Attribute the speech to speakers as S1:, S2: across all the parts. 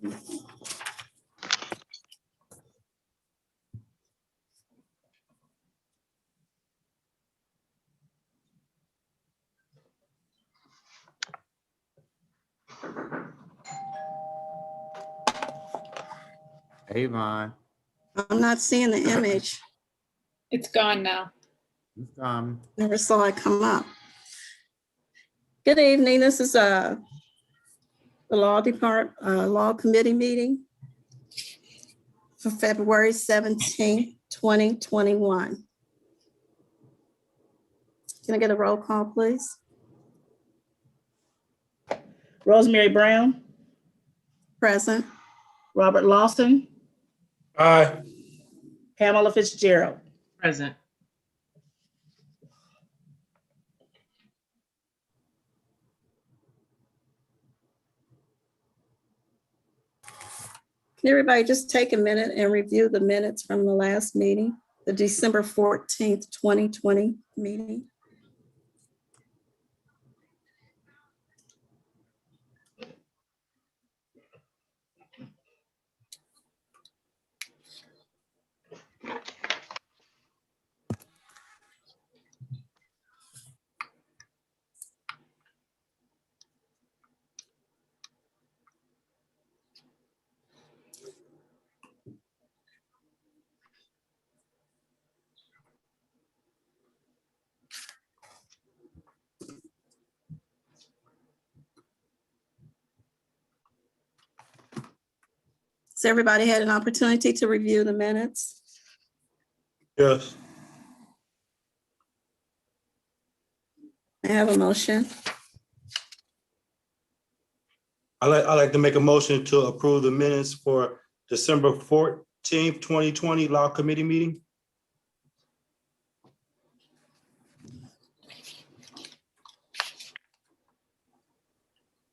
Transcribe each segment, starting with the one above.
S1: Avon,
S2: I'm not seeing the image.
S3: It's gone now.
S2: Never saw it come up. Good evening. This is the Law Committee meeting for February 17th, 2021. Can I get a roll call, please?
S4: Rosemary Brown,
S2: Present.
S4: Robert Lawson,
S5: Aye.
S4: Pamela Fitzgerald.
S6: Present.
S2: Can everybody just take a minute and review the minutes from the last meeting, the December 14th, 2020 meeting? Has everybody had an opportunity to review the minutes?
S5: Yes.
S2: I have a motion.
S5: I like to make a motion to approve the minutes for December 14th, 2020 Law Committee meeting.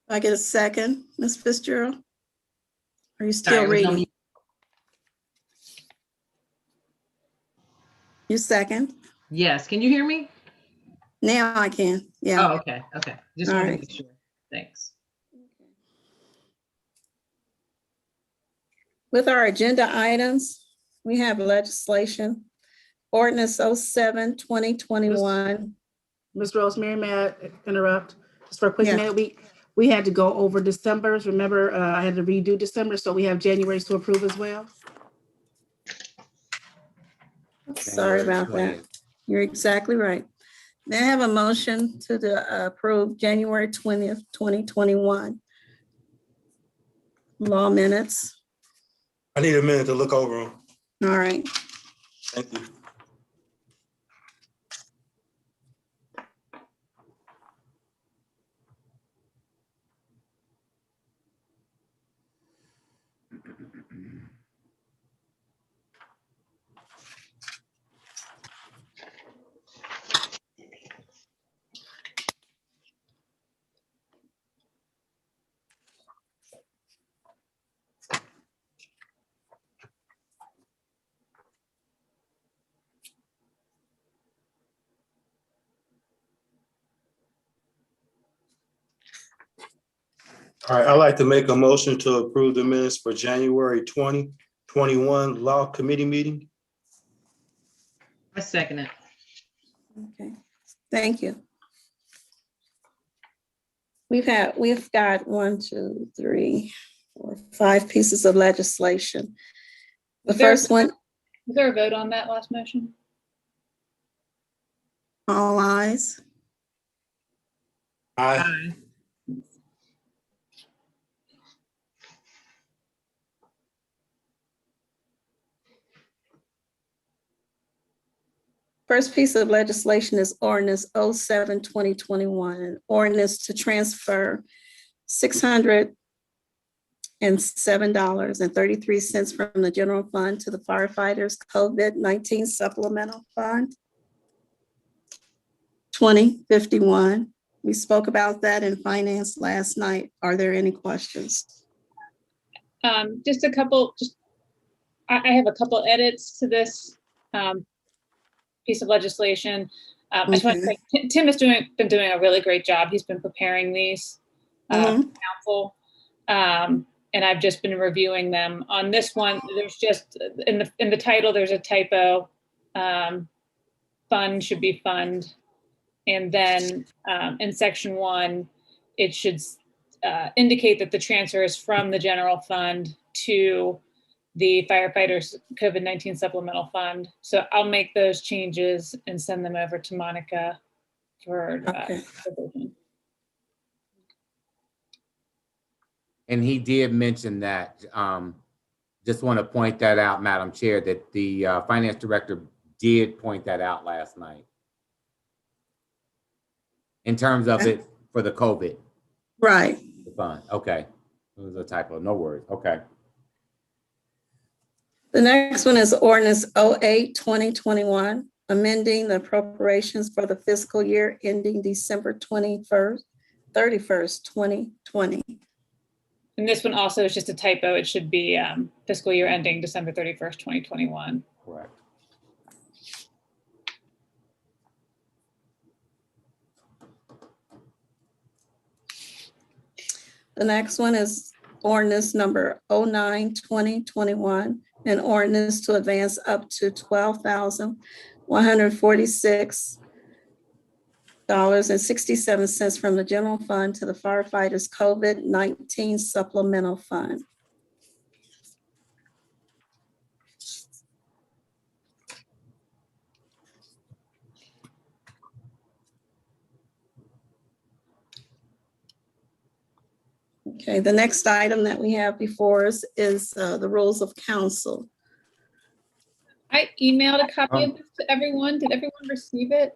S2: I get a second, Ms. Fitzgerald? Are you still
S6: Sorry, I was on
S2: reading?
S6: mute.
S2: You second?
S6: Yes, can you hear me?
S2: Now I can, yeah.
S6: Oh, okay, okay. Just
S2: All
S6: want to
S2: right.
S6: make sure. Thanks.
S2: With our agenda items, we have legislation, ordinance 07-2021.
S4: Ms. Rosemary, may I interrupt? Just for a quick
S2: Yeah.
S4: minute, we had to go over December's. Remember, I had to redo December, so we have January's to approve as well.
S2: Sorry about that. You're exactly right. May I have a motion to approve January 20th, 2021 law minutes?
S5: I need a minute to look over them.
S2: All right.
S5: Thank you. All right, I'd like to make a motion to approve the minutes for January 2021 Law Committee meeting.
S6: I second it.
S2: Okay, thank you. We've got 1, 2, 3, 4, 5 pieces of legislation. The first one,
S3: Was there a vote on that last motion?
S2: all ayes.
S5: Aye.
S6: Aye.
S2: First piece of legislation is ordinance 07-2021, an ordinance to transfer $607.33 from the general fund to the firefighters COVID-19 supplemental fund. 2051. We spoke about that in finance last night. Are there any questions?
S3: Just a couple, I have a couple edits to this piece of legislation. I just want to say, Tim has been doing a really great job. He's been preparing these for council. and I've just been reviewing them. On this one, there's just, in the title, there's a typo. Fund should be fund. And then in section 1, it should indicate that the transfer is from the general fund to the firefighters COVID-19 supplemental fund. So I'll make those changes and send them over to Monica for
S2: Okay.
S3: revision.
S1: And he did mention that, just want to point that out, Madam Chair, that the finance director did point that out last night. In terms of it for the COVID
S2: Right.
S1: fund. Okay. It was a typo, no worries. Okay.
S2: The next one is ordinance 08-2021, amending the appropriations for the fiscal year ending December 31st, 2020.
S3: And this one also is just a typo. It should be fiscal year ending December 31st, 2021.
S1: Correct.
S2: The next one is ordinance number 09-2021, an ordinance to advance up to $12,146.67 from the general fund to the firefighters COVID-19 supplemental fund. Okay, the next item that we have before us is the rules of council.
S3: I emailed a copy of this to everyone. Did everyone receive it?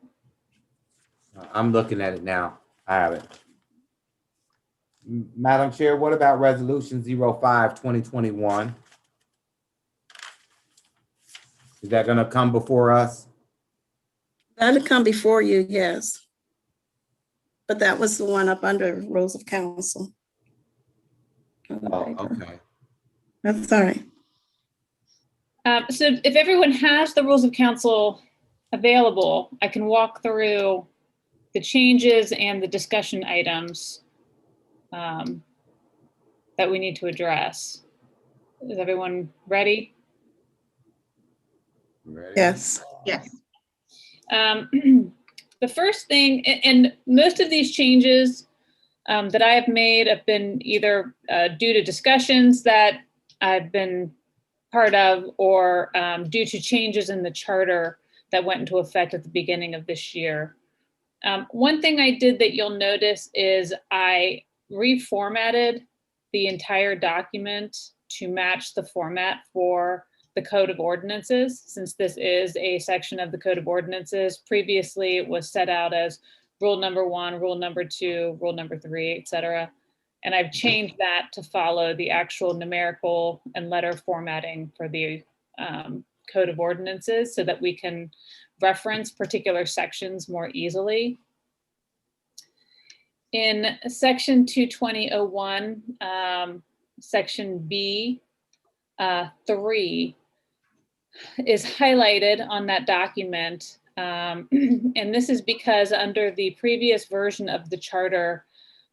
S1: I'm looking at it now. I have it. Madam Chair, what about resolution 05-2021? Is that gonna come before us?
S2: That'll come before you, yes. But that was the one up under rules of council. On the
S1: Oh,
S2: paper.
S1: okay.
S2: That's all right.
S3: So if everyone has the rules of council available, I can walk through the changes and the discussion items that we need to address. Is everyone ready?
S1: Ready?
S2: Yes.
S4: Yes.
S3: The first thing, and most of these changes that I have made have been either due to discussions that I've been part of or due to changes in the charter that went into effect at the beginning of this year. One thing I did that you'll notice is I reformatted the entire document to match the format for the Code of Ordinances, since this is a section of the Code of Ordinances. Previously, it was set out as rule number 1, rule number 2, rule number 3, etc. And I've changed that to follow the actual numerical and letter formatting for the Code of Ordinances so that we can reference particular sections more easily. In section 220.01, section B, 3 is highlighted on that document. And this is because under the previous version of the charter,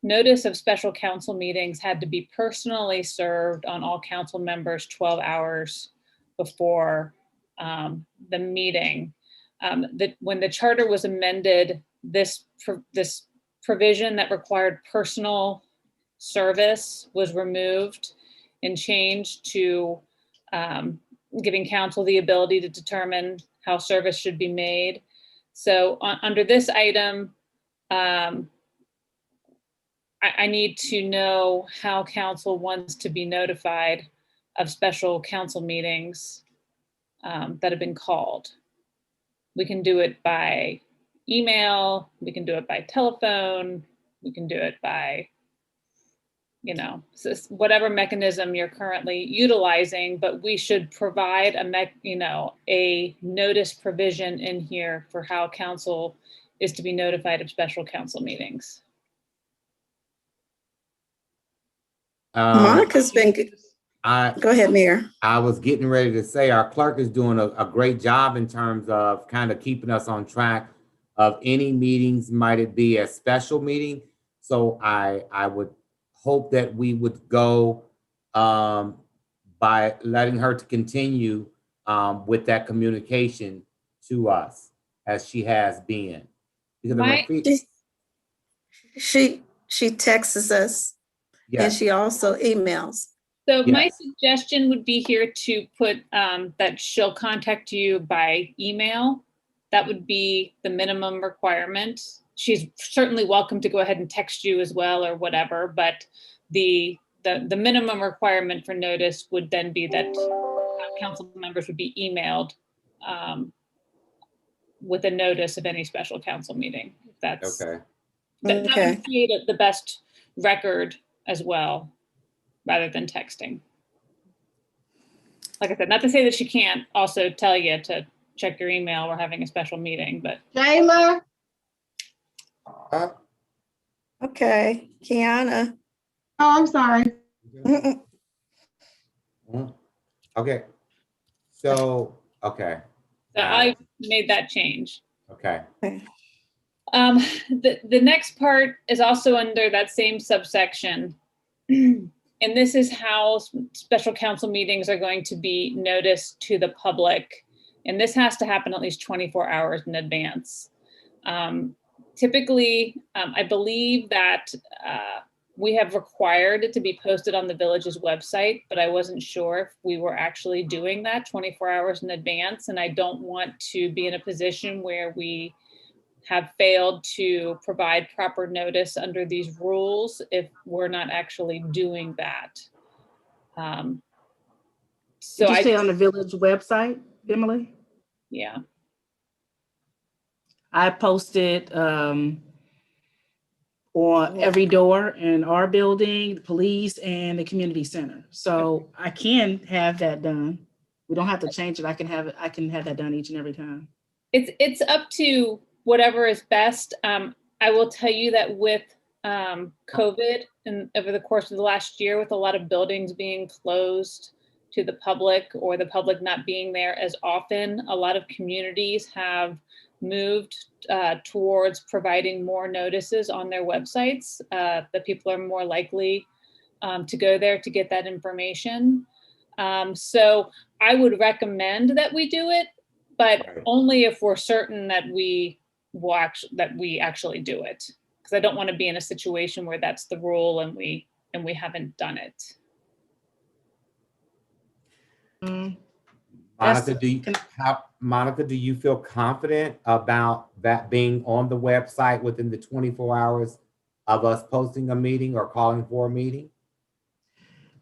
S3: notice of special council meetings had to be personally served on all council members 12 hours before the meeting. When the charter was amended, this provision that required personal service was removed and changed to giving council the ability to determine how service should be made. So under this item, I need to know how council wants to be notified of special council meetings that have been called. We can do it by email, we can do it by telephone, we can do it by, whatever mechanism you're currently utilizing, but we should provide a notice provision in here for how council is to be notified of special council meetings.
S2: Monica's been, go ahead, Mayor.
S1: I was getting ready to say our clerk is doing a great job in terms of kind of keeping us on track of any meetings, might it be a special meeting. So I would hope that we would go by letting her to continue with that communication to us as she has been. Because I'm
S3: My-
S2: She texts us and
S1: yes,
S2: she also emails.
S3: So my
S1: Yes.
S3: suggestion would be here to put that she'll contact you by email. That would be the minimum requirement. She's certainly welcome to go ahead and text you as well or whatever, but the minimum requirement for notice would then be that council members would be emailed with a notice of any special council meeting. That's
S1: okay.
S3: that
S2: Okay.
S3: would create the best record as well, rather than texting. Like I said, not to say that she can't also tell you to check your email, we're having a special meeting, but
S4: Jayla?
S2: Okay, Kiana.
S4: Oh, I'm sorry.
S2: Mm-mm.
S1: Okay. So, okay,
S3: so I made that change.
S1: okay.
S3: The next part is also under that same subsection. And this is how special council meetings are going to be noticed to the public. And this has to happen at least 24 hours in advance. Typically, I believe that we have required it to be posted on the village's website, but I wasn't sure if we were actually doing that 24 hours in advance. And I don't want to be in a position where we have failed to provide proper notice under these rules if we're not actually doing that. So
S4: Did you say
S3: I,
S4: on the village website, Emily?
S3: yeah,
S4: I posted on every door in our building, the police and the community center. So I can have that done. We don't have to change it. I can have that done each and every time.
S3: it's up to whatever is best. I will tell you that with COVID and over the course of the last year, with a lot of buildings being closed to the public or the public not being there as often, a lot of communities have moved towards providing more notices on their websites. That people are more likely to go there to get that information. So I would recommend that we do it, but
S1: Right.
S3: only if we're certain that we actually do it. Because I don't want to be in a situation where that's the rule and we haven't done it.
S4: Mm,
S1: Monica,
S4: That's-
S1: Monica, do you feel confident about that being on the website within the 24 hours of us posting a meeting or calling for a meeting?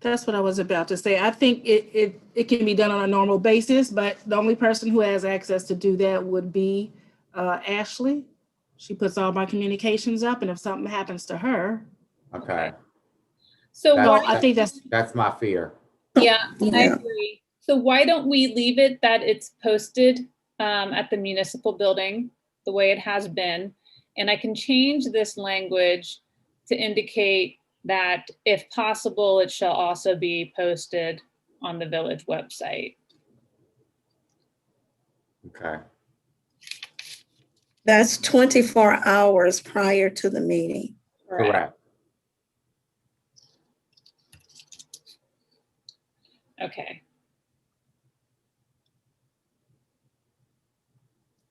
S4: That's what I was about to say. I think it can be done on a normal basis, but the only person who has access to do that would be Ashley. She puts all my communications up, and if something happens to her,
S1: Okay,
S3: So
S1: That's-
S3: why,
S4: well, I think
S1: that's my fear.
S3: yeah, I
S2: Yeah.
S3: agree. So why don't we leave it that it's posted at the municipal building the way it has been? And I can change this language to indicate that if possible, it shall also be posted on the village website.
S1: Okay,
S2: That's 24 hours prior to the meeting.
S1: correct.
S3: Okay.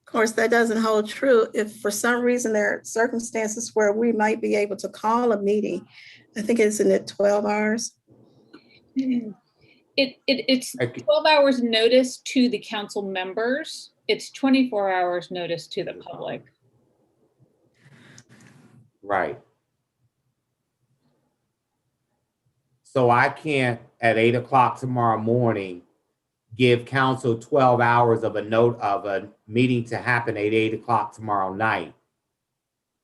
S2: Of course, that doesn't hold true if for some reason there are circumstances where we might be able to call a meeting. I think isn't it 12 hours?
S3: It's
S1: Okay.
S3: 12 hours notice to the council members. It's 24 hours notice to the public.
S1: Right. So I can't at 8 o'clock tomorrow morning give council 12 hours of a meeting to happen at 8 o'clock tomorrow night.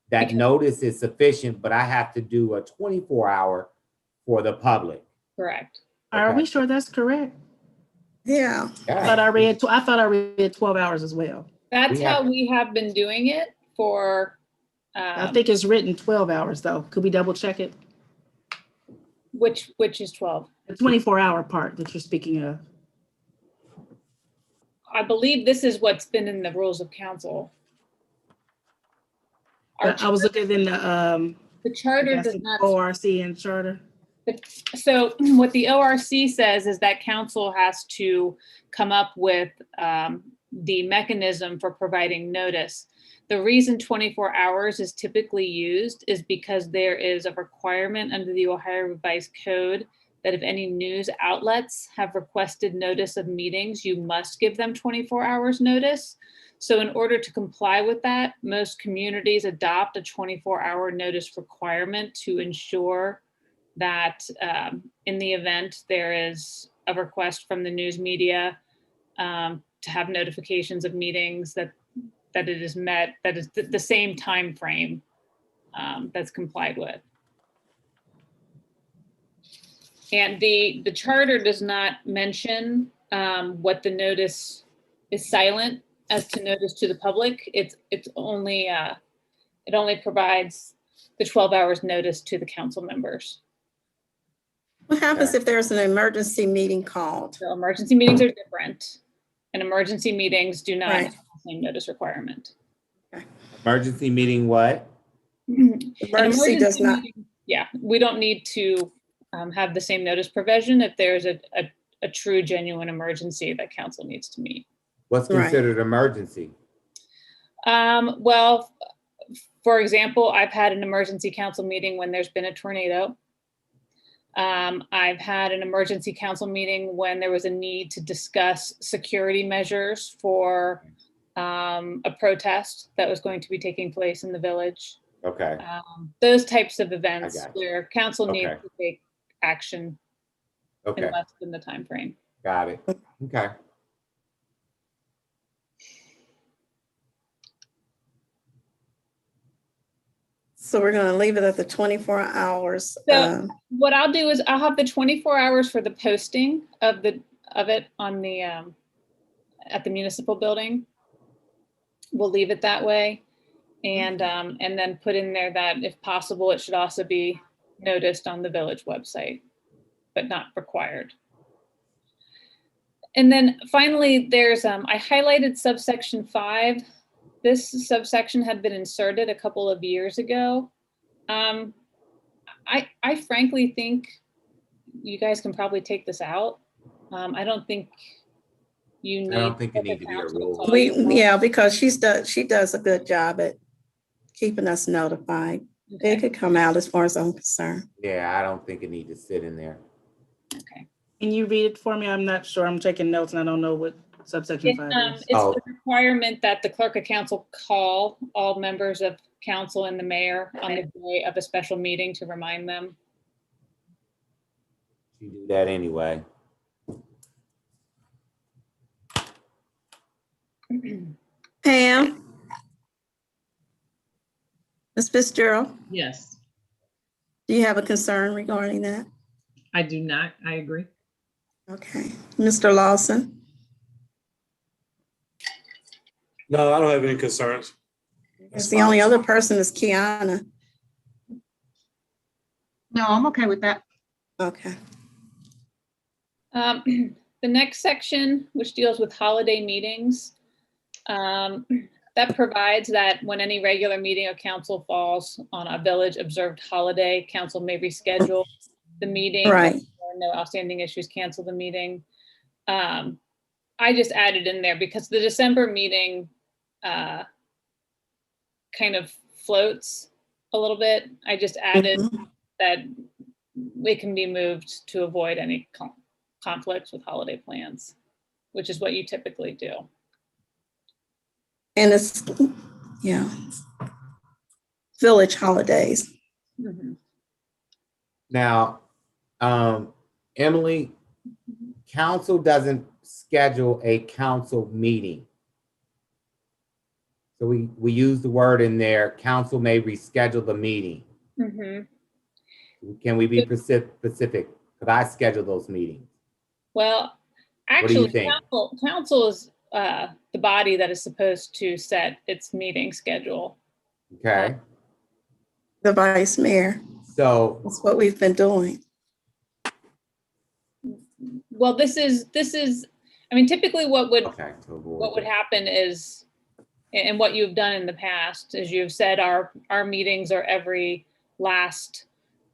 S1: That notice is sufficient, but I have to do a 24-hour for the public.
S3: Correct.
S4: are
S1: Okay.
S4: we sure that's correct?
S2: Yeah.
S4: I thought I read 12 hours as well.
S3: That's
S1: We
S3: how
S1: have-
S3: we have been doing it for,
S4: I think it's written 12 hours though. Could we double check it?
S3: which is 12.
S4: The 24-hour part that you're speaking of.
S3: I believe this is what's been in the rules of council. Our
S4: But I was looking in the
S3: charter does not,
S4: ORC and charter.
S3: So what the ORC says is that council has to come up with the mechanism for providing notice. The reason 24 hours is typically used is because there is a requirement under the Ohio Revised Code that if any news outlets have requested notice of meetings, you must give them 24 hours notice. So in order to comply with that, most communities adopt a 24-hour notice requirement to ensure that in the event there is a request from the news media to have notifications of meetings that it is met, that is the same time frame that's complied with. And the charter does not mention what the notice is silent as to notice to the public. It's only it only provides the 12 hours notice to the council members.
S2: What happens if there's an emergency meeting called?
S3: So emergency meetings are different, and emergency meetings do not
S2: Right.
S3: have the same notice requirement.
S1: Emergency meeting what?
S3: An
S2: Emergency does not.
S3: meeting, yeah, we don't need to have the same notice provision if there's a true genuine emergency that council needs to meet.
S1: What's
S2: Right.
S1: considered emergency?
S3: Well, for example, I've had an emergency council meeting when there's been a tornado. I've had an emergency council meeting when there was a need to discuss security measures for a protest that was going to be taking place in the village.
S1: Okay,
S3: Those types of events
S1: got you.
S3: where council needs
S1: Okay.
S3: to take action
S1: okay,
S3: in less than the time frame.
S1: got it. Okay.
S2: So we're going to leave it at the 24 hours.
S3: So what I'll do is I'll have the 24 hours for the posting of it on the at the municipal building. We'll leave it that way, and then put in there that if possible, it should also be noticed on the village website, but not required. And then finally, there's I highlighted subsection 5. This subsection had been inserted a couple of years ago. I frankly think you guys can probably take this out. I don't think you need.
S1: I don't think it needs to be a rule.
S2: Yeah, because she does a good job at keeping us notified.
S3: Okay.
S2: It could come out as far as I'm concerned.
S1: Yeah, I don't think it needs to sit in there.
S3: Okay.
S4: Can you read it for me? I'm not sure. I'm taking notes and I don't know what subsection 5 is.
S3: It's
S1: Oh.
S3: the requirement that the clerk of council call all members of council and the mayor on the day of a special meeting to remind them.
S1: You do that anyway.
S2: Pam? Ms. Fitzgerald,
S6: Yes,
S2: do you have a concern regarding that?
S6: I do not. I agree.
S2: Okay. Mr. Lawson?
S5: No, I don't have any concerns.
S2: It's the only other person is Kiana.
S7: No, I'm okay with that.
S2: Okay.
S3: The next section, which deals with holiday meetings, that provides that when any regular meeting of council falls on a village observed holiday, council may reschedule the meeting.
S2: Right.
S3: If there are no outstanding issues, cancel the meeting. I just added in there because the December meeting kind of floats a little bit. I just added
S2: Mhm.
S3: that it can be moved to avoid any conflicts with holiday plans, which is what you typically do.
S2: And it's, yeah. Village holidays.
S3: Mhm.
S1: Now, Emily, council doesn't schedule a council meeting. So we use the word in there, council may reschedule the meeting.
S3: Mhm.
S1: Can we be specific? Could I schedule those meetings?
S3: Well,
S1: What do you
S3: actually,
S1: think?
S3: council is the body that is supposed to set its meeting schedule.
S1: Okay,
S2: The vice mayor.
S1: so,
S2: That's what we've been doing.
S3: Well, this is, I mean, typically what would
S1: okay. to avoid
S3: what would
S1: that.
S3: happen is, and what you've done in the past, is you've said our meetings are every last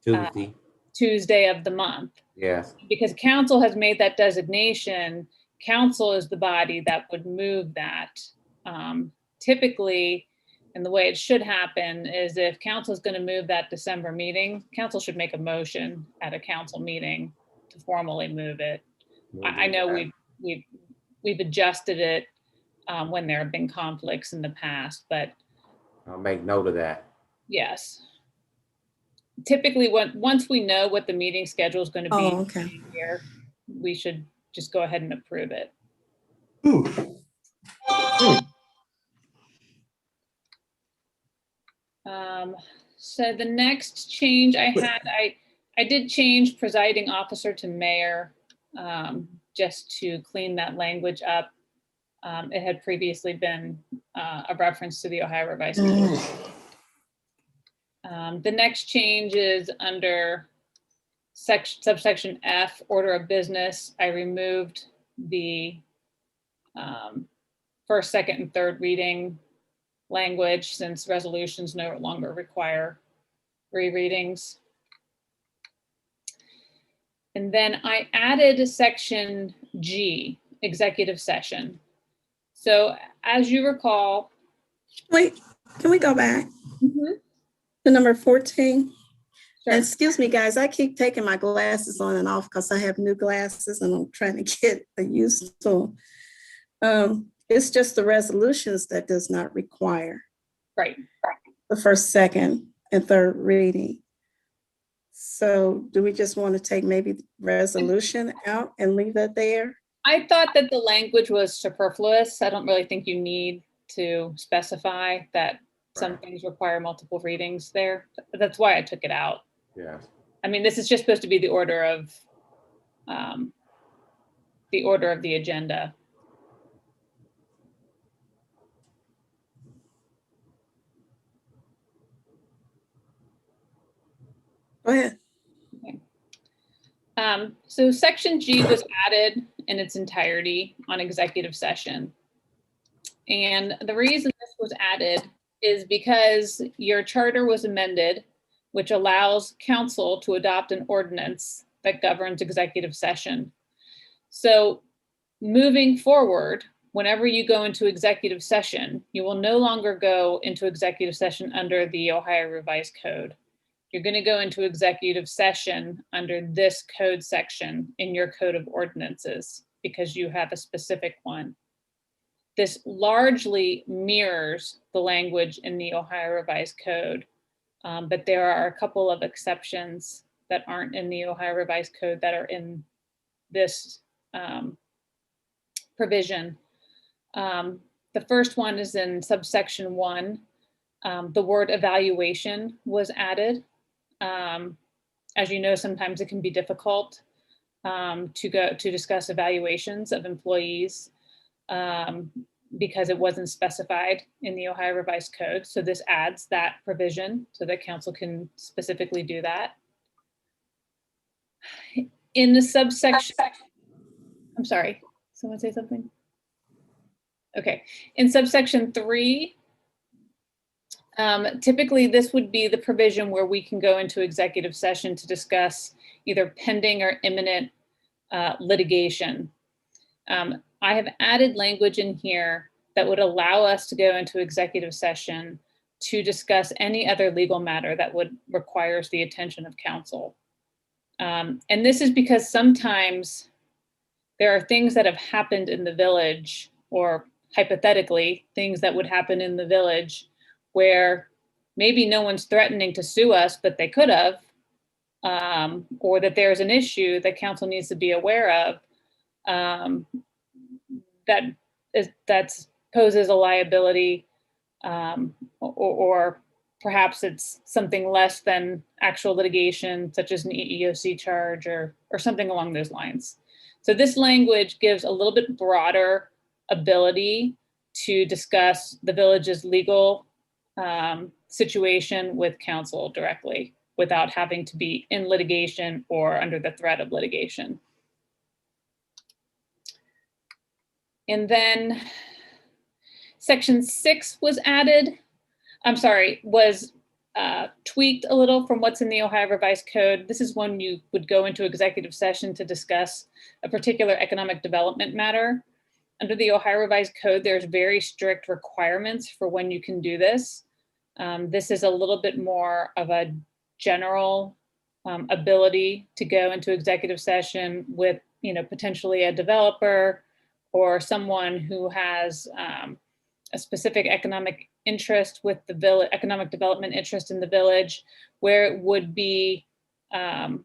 S1: Tuesday,
S3: Tuesday of the month.
S1: Yes.
S3: Because council has made that designation, council is the body that would move that. Typically, and the way it should happen is if council is going to move that December meeting, council should make a motion at a council meeting to formally move it. I know we've adjusted it when there have been conflicts in the past, but
S1: I'll make note of that.
S3: yes. Typically, once we know what the meeting schedule is going to be
S2: Oh, okay.
S3: here, we should just go ahead and approve it. So the next change I had, I did change presiding officer to mayor, just to clean that language up. It had previously been a reference to the Ohio Revised Code. The next change is under subsection F, order of business. I removed the first, second, and third reading language since resolutions no longer require rereadings. And then I added section G, executive session. So as you recall.
S2: Wait, can we go back to number 14?
S3: Sure.
S2: Excuse me, guys, I keep taking my glasses on and off because I have new glasses and I'm trying to get used to them. It's just the resolutions that does not require
S3: Right.
S2: the first, second, and third reading. So do we just want to take maybe the resolution out and leave that there?
S3: I thought that the language was superfluous. I don't really think you need to specify that some things require multiple readings there. That's why I took it out.
S1: Yes.
S3: I mean, this is just supposed to be the order of the agenda.
S2: Go ahead.
S3: Okay. So section G was added in its entirety on executive session. And the reason this was added is because your charter was amended, which allows council to adopt an ordinance that governs executive session. So moving forward, whenever you go into executive session, you will no longer go into executive session under the Ohio Revised Code. You're going to go into executive session under this code section in your code of ordinances because you have a specific one. This largely mirrors the language in the Ohio Revised Code, but there are a couple of exceptions that aren't in the Ohio Revised Code that are in this provision. The first one is in subsection 1. The word evaluation was added. As you know, sometimes it can be difficult to discuss evaluations of employees because it wasn't specified in the Ohio Revised Code. So this adds that provision so that council can specifically do that. In the subsection, I'm sorry, someone say something? Okay, in subsection 3, typically this would be the provision where we can go into executive session to discuss either pending or imminent litigation. I have added language in here that would allow us to go into executive session to discuss any other legal matter that would requires the attention of council. And this is because sometimes there are things that have happened in the village, or hypothetically, things that would happen in the village where maybe no one's threatening to sue us, but they could have, or that there's an issue that council needs to be aware of that poses a liability, or perhaps it's something less than actual litigation, such as an EEOC charge or something along those lines. So this language gives a little bit broader ability to discuss the village's legal situation with council directly without having to be in litigation or under the threat of litigation. And then section 6 was added, was tweaked a little from what's in the Ohio Revised Code. This is when you would go into executive session to discuss a particular economic development matter. Under the Ohio Revised Code, there's very strict requirements for when you can do this. This is a little bit more of a general ability to go into executive session with, potentially a developer or someone who has a specific economic interest with the village, economic development interest in the village, where it would be, there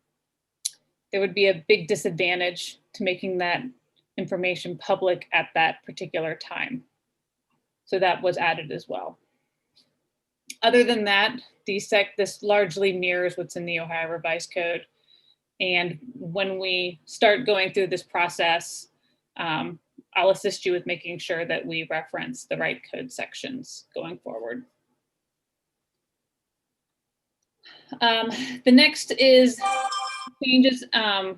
S3: would be a big disadvantage to making that information public at that particular time. So that was added as well. Other than that, this largely mirrors what's in the Ohio Revised Code. And when we start going through this process, I'll assist you with making sure that we reference the right code sections going forward. The next is changes are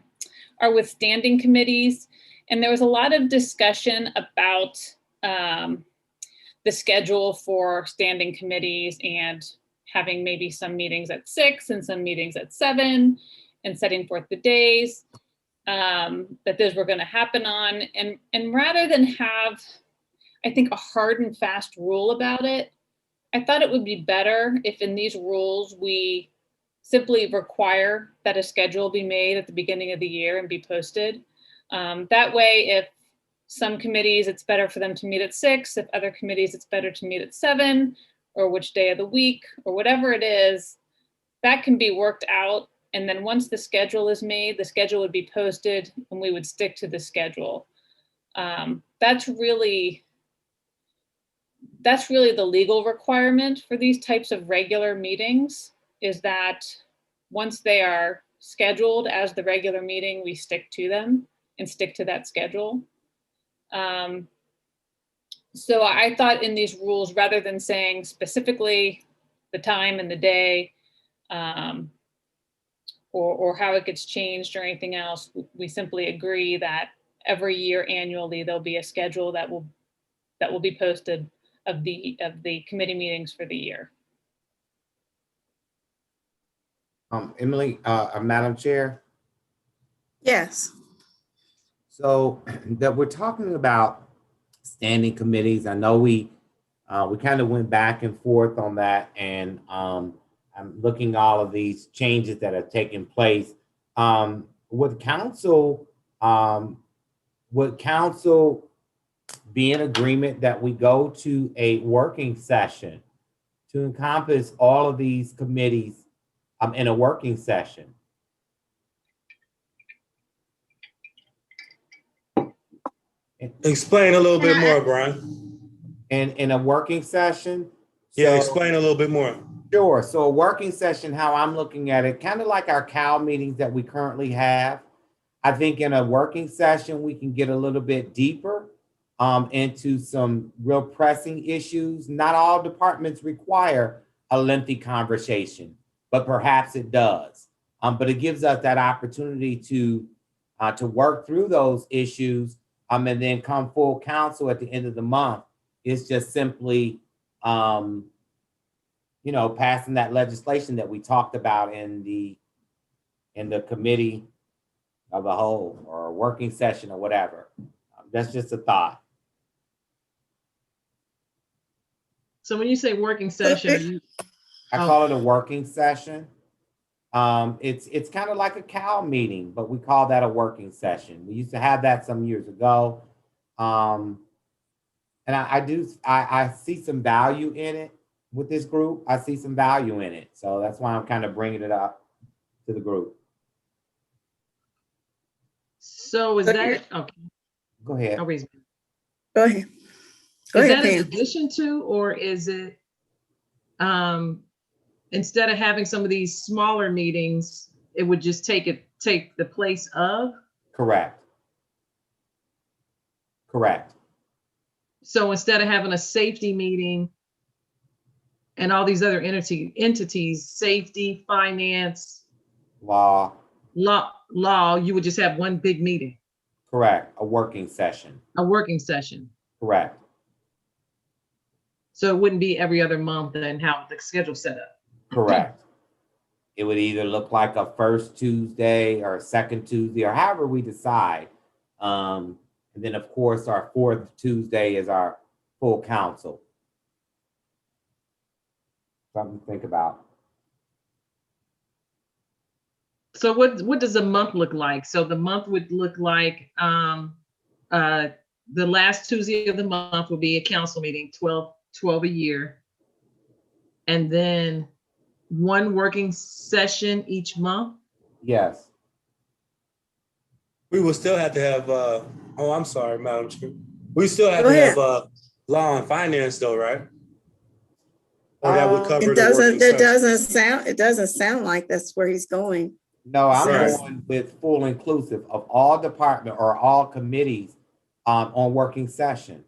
S3: with standing committees. And there was a lot of discussion about the schedule for standing committees and having maybe some meetings at 6 and some meetings at 7 and setting forth the days that those were going to happen on. And rather than have, I think, a hard and fast rule about it, I thought it would be better if in these rules we simply require that a schedule be made at the beginning of the year and be posted. That way, if some committees, it's better for them to meet at 6, if other committees, it's better to meet at 7, or which day of the week, or whatever it is, that can be worked out. And then once the schedule is made, the schedule would be posted and we would stick to the schedule. That's really the legal requirement for these types of regular meetings, is that once they are scheduled as the regular meeting, we stick to them and stick to that schedule. So I thought in these rules, rather than saying specifically the time and the day, or how it gets changed or anything else, we simply agree that every year annually there'll be a schedule that will be posted of the committee meetings for the year.
S1: Emily, Madam Chair.
S2: Yes.
S1: So that we're talking about standing committees. I know we kind of went back and forth on that, and I'm looking at all of these changes that have taken place. Would council be in agreement that we go to a working session to encompass all of these committees in a working session?
S5: Explain a little bit more, Brian.
S1: In a working session?
S5: Yeah,
S1: So-
S5: explain a little bit more.
S1: Sure. So a working session, how I'm looking at it, kind of like our CAL meetings that we currently have. I think in a working session, we can get a little bit deeper into some real pressing issues. Not all departments require a lengthy conversation, but perhaps it does. But it gives us that opportunity to work through those issues and then come full council at the end of the month. It's just simply passing that legislation that we talked about in the committee of the whole or a working session or whatever. That's just a thought.
S6: So when you say working session,
S1: I call it a working session. It's kind of like a CAL meeting, but we call that a working session. We used to have that some years ago. And I see some value in it with this group. I see some value in it. So that's why I'm kind of bringing it up to the group.
S6: so is that, okay,
S1: Go ahead.
S6: I'll raise my hand.
S2: Go ahead. Go
S6: Is
S2: ahead,
S6: that in
S2: Pam.
S6: addition to, or is it, instead of having some of these smaller meetings, it would just take the place of?
S1: Correct. Correct.
S6: So instead of having a safety meeting and all these other entities, safety, finance,
S1: Law.
S6: law, you would just have one big meeting,
S1: Correct. A working session.
S6: a working session.
S1: Correct.
S6: So it wouldn't be every other month and how the schedule's set up.
S1: Correct. It would either look like a first Tuesday or a second Tuesday, or however we decide. And then, of course, our fourth Tuesday is our full council. Something to think about.
S6: So what does a month look like? So the month would look like the last Tuesday of the month will be a council meeting, 12 a year. And then one working session each month.
S1: Yes.
S5: We will still have to have, oh, I'm sorry, Madam Chair. We still have
S2: Go
S5: to
S2: ahead.
S5: have law and finance though, right? Or that would cover
S2: It
S5: the working
S2: doesn't
S5: session.
S2: sound like that's where he's going.
S1: No, I'm
S5: Right.
S1: going with full inclusive of all department or all committees on working session.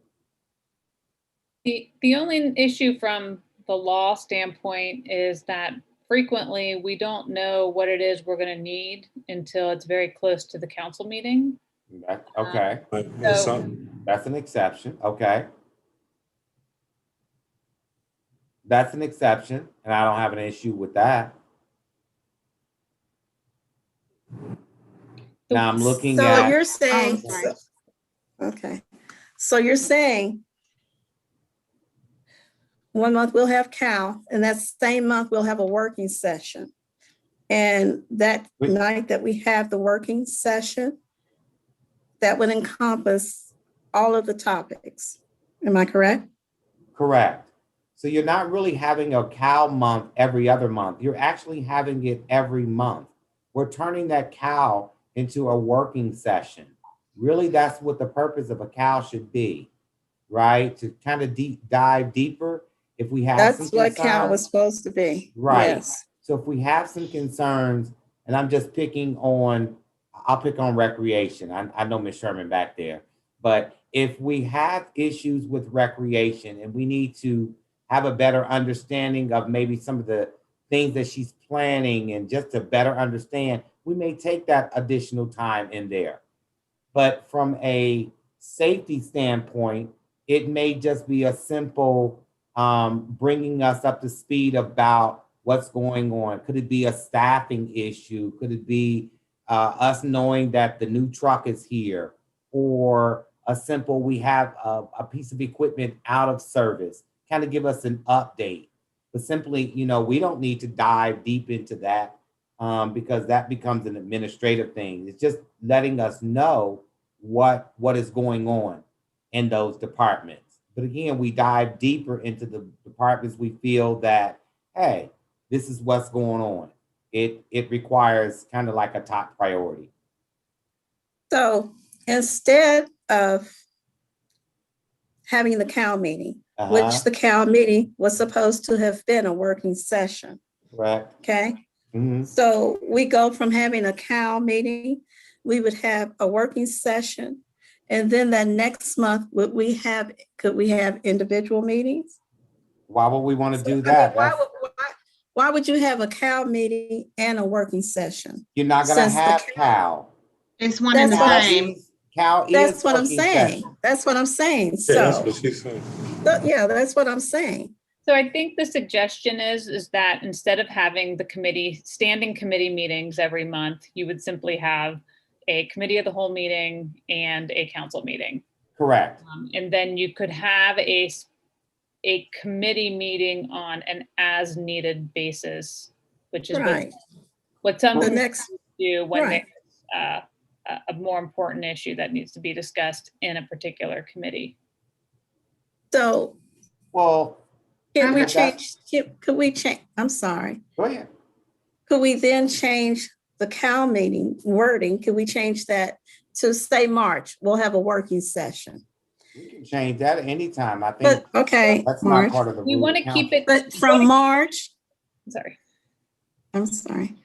S3: The only issue from the law standpoint is that frequently we don't know what it is we're going to need until it's very close to the council meeting.
S1: Okay,
S5: That's something.
S1: that's an exception. Okay. That's an exception, and I don't have an issue with that. Now I'm looking
S2: So
S1: at,
S2: you're saying,
S4: sorry.
S2: okay. So you're saying 1 month we'll have Cal, and that same month we'll have a working session. And that
S1: Wait.
S2: night that we have the working session, that would encompass all of the topics. Am I correct?
S1: correct. So you're not really having a cow month every other month. You're actually having it every month. We're turning that cow into a working session. Really, that's what the purpose of a cow should be, right? To kind of dive deeper. If we have
S2: That's
S1: some
S2: what Cal
S1: concerns-
S2: was supposed to be.
S1: Right.
S2: Yes.
S1: So if we have some concerns, and I'm just picking on, I'll pick on recreation. I know Ms. Sherman back there, but if we have issues with recreation and we need to have a better understanding of maybe some of the things that she's planning and just to better understand, we may take that additional time in there. But from a safety standpoint, it may just be a simple bringing us up to speed about what's going on. Could it be a staffing issue? Could it be us knowing that the new truck is here? Or a simple, we have a piece of equipment out of service, kind of give us an update. But simply, we don't need to dive deep into that because that becomes an administrative thing. It's just letting us know what is going on in those departments. But again, we dive deeper into the departments we feel that, hey, this is what's going on. It requires kind of like a top priority.
S2: So instead of having the Cal meeting, which the Cal meeting was supposed to have been a working session,
S1: Correct.
S2: okay?
S1: Mm-hmm.
S2: So we go from having a Cal meeting, we would have a working session. And then that next month, could we have individual meetings?
S1: Why would we want to do
S2: I mean,
S1: that?
S2: why would you have a Cal meeting and a working session?
S1: You're not going to
S2: Since the
S1: have Cal.
S7: It's one and the
S2: That's
S7: same.
S1: Cal is
S2: That's what I'm
S1: working
S2: saying.
S1: session.
S2: That's what I'm saying.
S5: Yeah, that's
S2: So,
S5: what she's saying.
S2: yeah, that's what I'm saying.
S3: So I think the suggestion is that instead of having the standing committee meetings every month, you would simply have a committee of the whole meeting and a council meeting.
S1: Correct.
S3: And then you could have a committee meeting on an as needed basis, which is
S2: Right.
S3: what some
S2: The next,
S3: do when
S2: right.
S3: there's a more important issue that needs to be discussed in a particular committee.
S2: So
S1: Well,
S2: can we
S1: that's-
S2: change, could we change, I'm sorry.
S1: go ahead.
S2: Could we then change the Cal meeting wording? Could we change that to say March? We'll have a working session.
S1: We can change that at any time. I think
S2: But, okay,
S1: that's not
S2: March.
S1: part of the
S3: We
S1: rule
S3: want
S1: of
S3: to keep
S1: council.
S3: it,
S2: But from March,
S3: sorry.
S2: I'm sorry,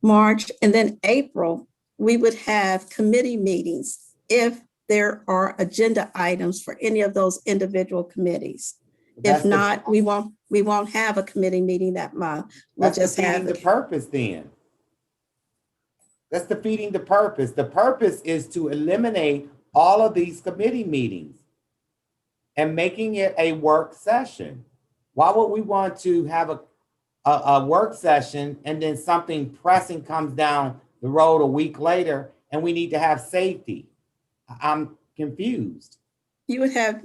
S2: March and then April, we would have committee meetings if there are agenda items for any of those individual committees.
S1: That's
S2: If
S1: the-
S2: not, we won't have a committee meeting that month. We'll
S1: That's
S2: just
S1: defeating
S2: have
S1: the
S2: it.
S1: purpose then. That's defeating the purpose. The purpose is to eliminate all of these committee meetings and making it a work session. Why would we want to have a work session and then something pressing comes down the road a week later and we need to have safety? I'm confused.
S2: You would have,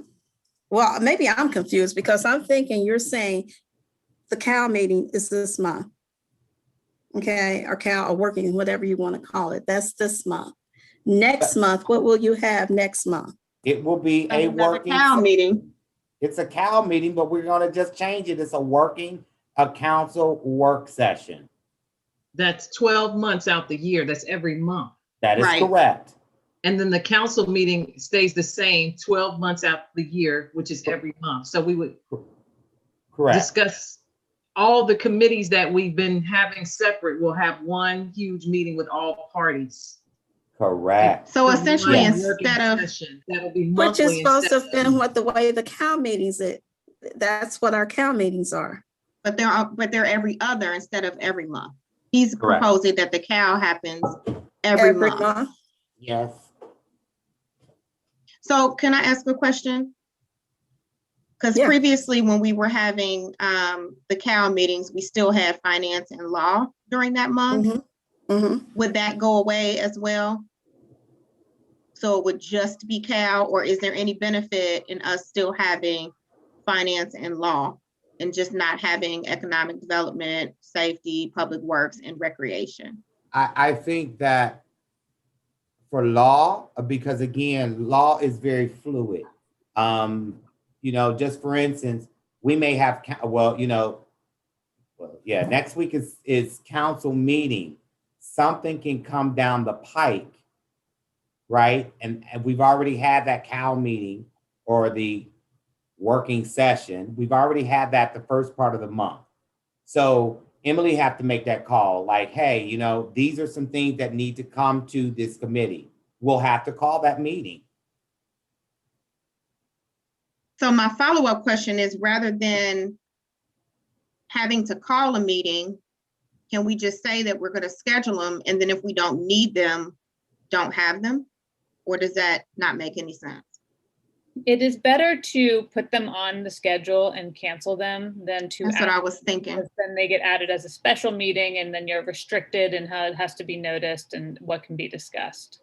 S2: well, maybe I'm confused because I'm thinking you're saying the CAL meeting is this month. Okay, or CAL or working, whatever you want to call it. That's this month. Next month, what will you have next month?
S1: It will be a
S7: Another
S1: working,
S7: CAL meeting.
S1: it's a CAL meeting, but we're gonna just change it. It's a council work session.
S6: That's 12 months out the year. That's every month.
S1: That is
S7: Right.
S1: correct.
S6: And then the council meeting stays the same 12 months out the year, which is every month. So we would
S1: Correct.
S6: discuss all the committees that we've been having separate. We'll have one huge meeting with all parties.
S1: Correct.
S7: So essentially,
S6: One
S7: instead
S6: working
S7: of,
S6: session. That'll be
S2: Which is
S6: monthly
S2: supposed to
S6: instead
S2: have
S6: of-
S2: been what the way the CAL meetings, that's what our CAL meetings are.
S7: but they're every other instead of every month. He's
S1: Correct.
S7: proposing that the CAL happens every month.
S2: month.
S1: Yes.
S7: So can I ask a question? Because
S2: Yeah.
S7: previously, when we were having the CAL meetings, we still had finance and law during that month.
S2: Mhm, mhm.
S7: Would that go away as well? So it would just be CAL, or is there any benefit in us still having finance and law and just not having economic development, safety, public works, and recreation?
S1: I think that for law, because again, law is very fluid. Just for instance, we may have, next week is council meeting. Something can come down the pike, right? And we've already had that CAL meeting or the working session. We've already had that the first part of the month. So Emily have to make that call like, hey, these are some things that need to come to this committee. We'll have to call that meeting.
S7: So my follow-up question is, rather than having to call a meeting, can we just say that we're going to schedule them, and then if we don't need them, don't have them? Or does that not make any sense?
S3: It is better to put them on the schedule and cancel them than to
S7: That's what
S3: add,
S7: I was thinking.
S3: because then they get added as a special meeting and then you're restricted in how it has to be noticed and what can be discussed.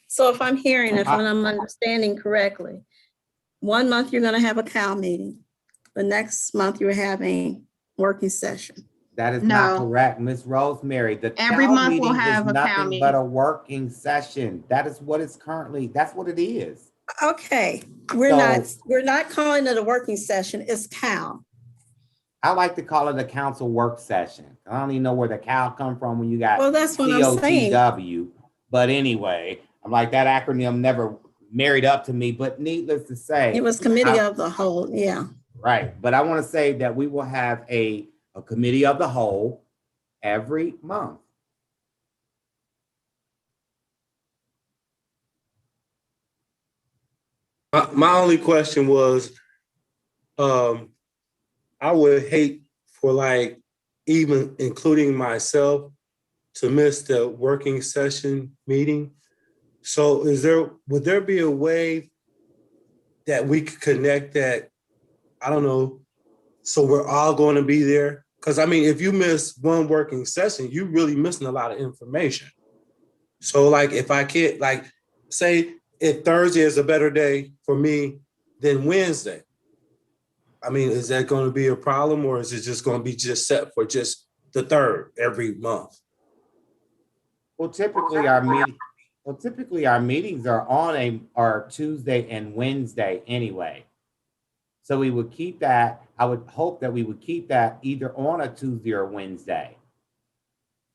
S2: So if I'm hearing, if I'm understanding correctly, 1 month you're gonna have a CAL meeting. The next month you're having working session.
S1: That is not
S7: No.
S1: correct, Ms. Rosemary. The
S7: Every
S1: CAL
S7: month we'll
S1: meeting
S7: have
S1: is
S7: a CAL
S1: nothing
S7: meeting.
S1: but a working session. That is what it's currently, that's what it is.
S2: Okay,
S1: So-
S2: we're not calling it a working session, it's CAL.
S1: I like to call it a council work session. I don't even know where the CAL come from when you got
S2: Well, that's what I'm saying.
S1: COTW. But anyway, I'm like, that acronym never married up to me, but needless to say.
S2: It was committee of the whole, yeah.
S1: Right, but I want to say that we will have a committee of the whole every month.
S5: My only question was, I would hate for like even including myself to miss the working session meeting. So would there be a way that we could connect that, I don't know, so we're all going to be there? Because I mean, if you miss one working session, you're really missing a lot of information. So like if I can't, like say if Thursday is a better day for me than Wednesday, I mean, is that going to be a problem, or is it just going to be just set for just the third every month?
S1: Well, typically our meetings are Tuesday and Wednesday anyway. So we would keep that. I would hope that we would keep that either on a Tuesday or Wednesday.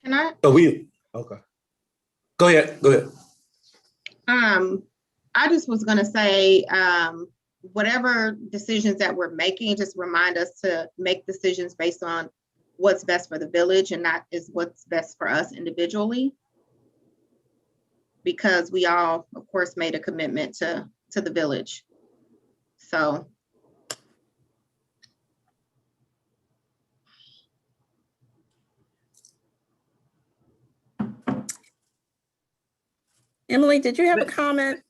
S7: Can I?
S5: Okay. Go ahead.
S7: I just was gonna say, whatever decisions that we're making, just remind us to make decisions based on what's best for the village and not is what's best for us individually. Because we all, of course, made a commitment to the village. So.
S2: Emily, did you have a comment?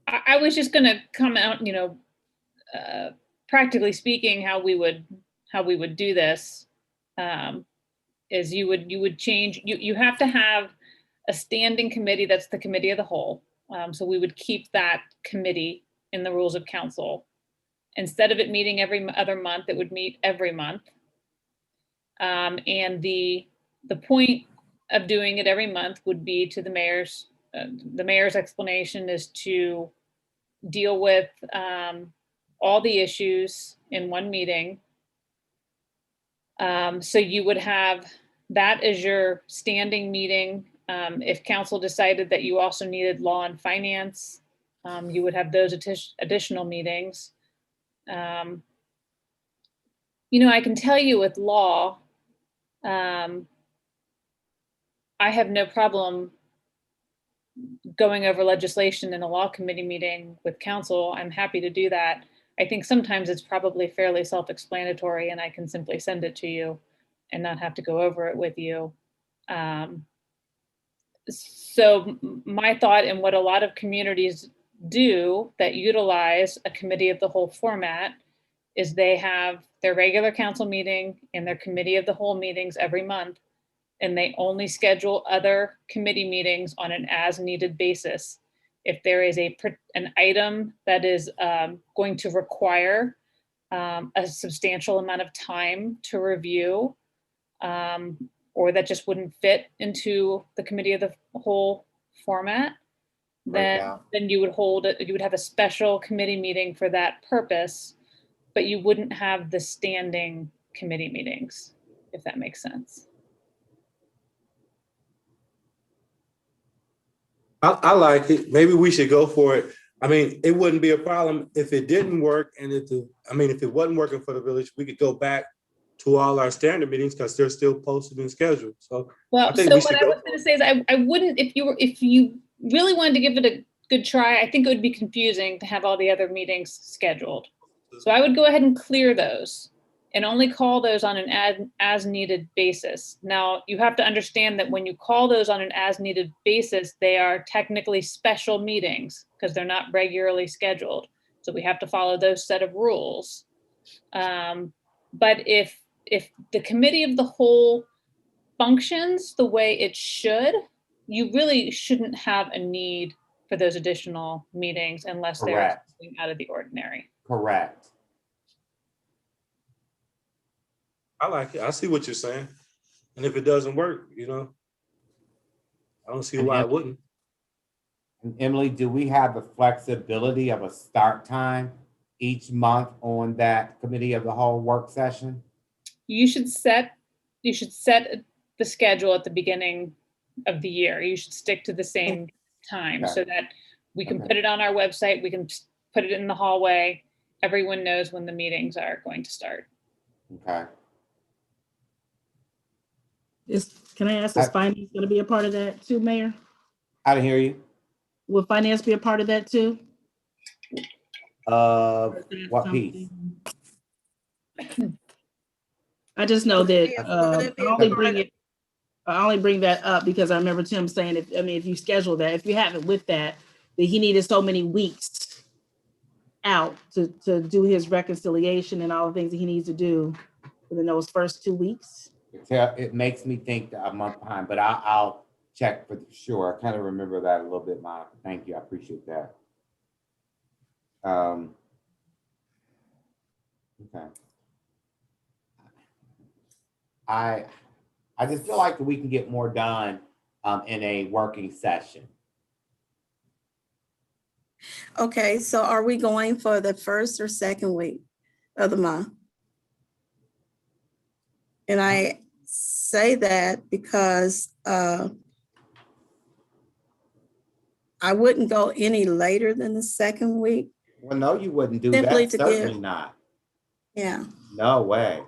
S3: I was just gonna come out, practically speaking, how we would do this, is you would change, you have to have a standing committee, that's the committee of the whole. So we would keep that committee in the rules of council. Instead of it meeting every other month, it would meet every month. And the point of doing it every month would be to the mayor's explanation is to deal with all the issues in one meeting. So you would have that as your standing meeting. If council decided that you also needed law and finance, you would have those additional meetings. I can tell you with law, I have no problem going over legislation in a law committee meeting with council. I'm happy to do that. I think sometimes it's probably fairly self-explanatory and I can simply send it to you and not have to go over it with you. So my thought, and what a lot of communities do that utilize a committee of the whole format, is they have their regular council meeting and their committee of the whole meetings every month, and they only schedule other committee meetings on an as-needed basis. If there is an item that is going to require a substantial amount of time to review, or that just wouldn't fit into the committee of the whole format, then you would have a special committee meeting for that purpose, but you wouldn't have the standing committee meetings, if that makes sense.
S5: I like it. Maybe we should go for it. I mean, it wouldn't be a problem if it didn't work, and if it wasn't working for the village, we could go back to all our standard meetings because they're still posted and scheduled. So,
S3: well, so what I was going to say is I wouldn't, if you really wanted to give it a good try, I think it would be confusing to have all the other meetings scheduled. So I would go ahead and clear those and only call those on an as needed basis. Now, you have to understand that when you call those on an as needed basis, they are technically special meetings because they're not regularly scheduled. So we have to follow those set of rules. But if the committee of the whole functions the way it should, you really shouldn't have a need for those additional meetings unless they're something out of the ordinary.
S1: Correct.
S5: I like it. I see what you're saying. And if it doesn't work, I don't see why it wouldn't.
S1: And Emily, do we have the flexibility of a start time each month on that committee of the whole work session?
S3: You should set the schedule at the beginning of the year. You should stick to the same time so that we can put it on our website. We can put it in the hallway. Everyone knows when the meetings are going to start.
S1: Okay.
S4: Can I ask, is finance going to be a part of that too, Mayor?
S1: I didn't hear you.
S4: Will finance be a part of that too?
S1: What piece?
S4: I just know that I only bring that up because I remember Tim saying, if you schedule that, if you have it with that he needed so many weeks out to do his reconciliation and all the things that he needs to do within those first 2 weeks.
S1: It makes me think a month behind, but I'll check for sure. I kind of remember that a little bit, Monica. Thank you. I appreciate that. Okay. I just feel like we can get more done in a working session.
S2: Okay, so are we going for the first or second week of the month? And I say that because I wouldn't go any later than the second week.
S1: Well, no, you wouldn't do
S2: Simply
S1: that.
S2: to
S1: Certainly
S2: give-
S1: not.
S2: Yeah.
S1: No way.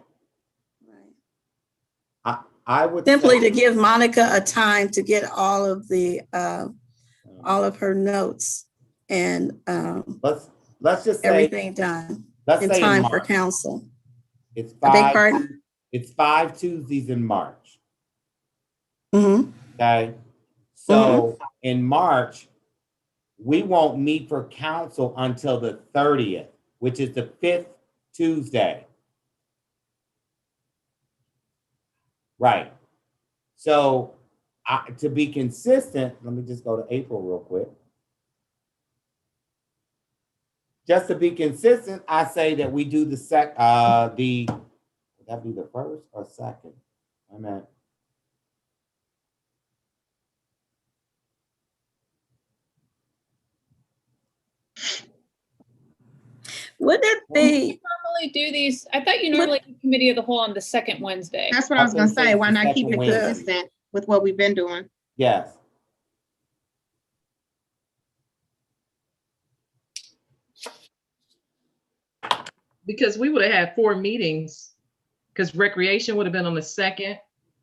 S2: Right.
S1: I would
S2: Simply
S1: say,
S2: to give Monica a time to get all of her notes and
S1: let's just say
S2: everything done
S1: let's
S2: in
S1: say
S2: time
S1: in
S2: for
S1: March.
S2: council.
S1: It's
S2: I beg
S1: five.
S2: pardon?
S1: It's 5 Tuesdays in March.
S2: Mm-hmm.
S1: Okay. So in March, we won't meet for council until the 30th, which is the 5th Tuesday. Right. So to be consistent, let me just go to April real quick. Just to be consistent, I say that we do would that be the first or second? I meant.
S2: Would it be,
S3: Normally do these, I thought you normally do committee of the whole on the second Wednesday.
S7: That's what I was gonna say. Why not keep it
S1: Second Wednesday.
S7: consistent with what we've been doing?
S1: Yes.
S6: Because we would have had 4 meetings, because recreation would have been on the 2nd,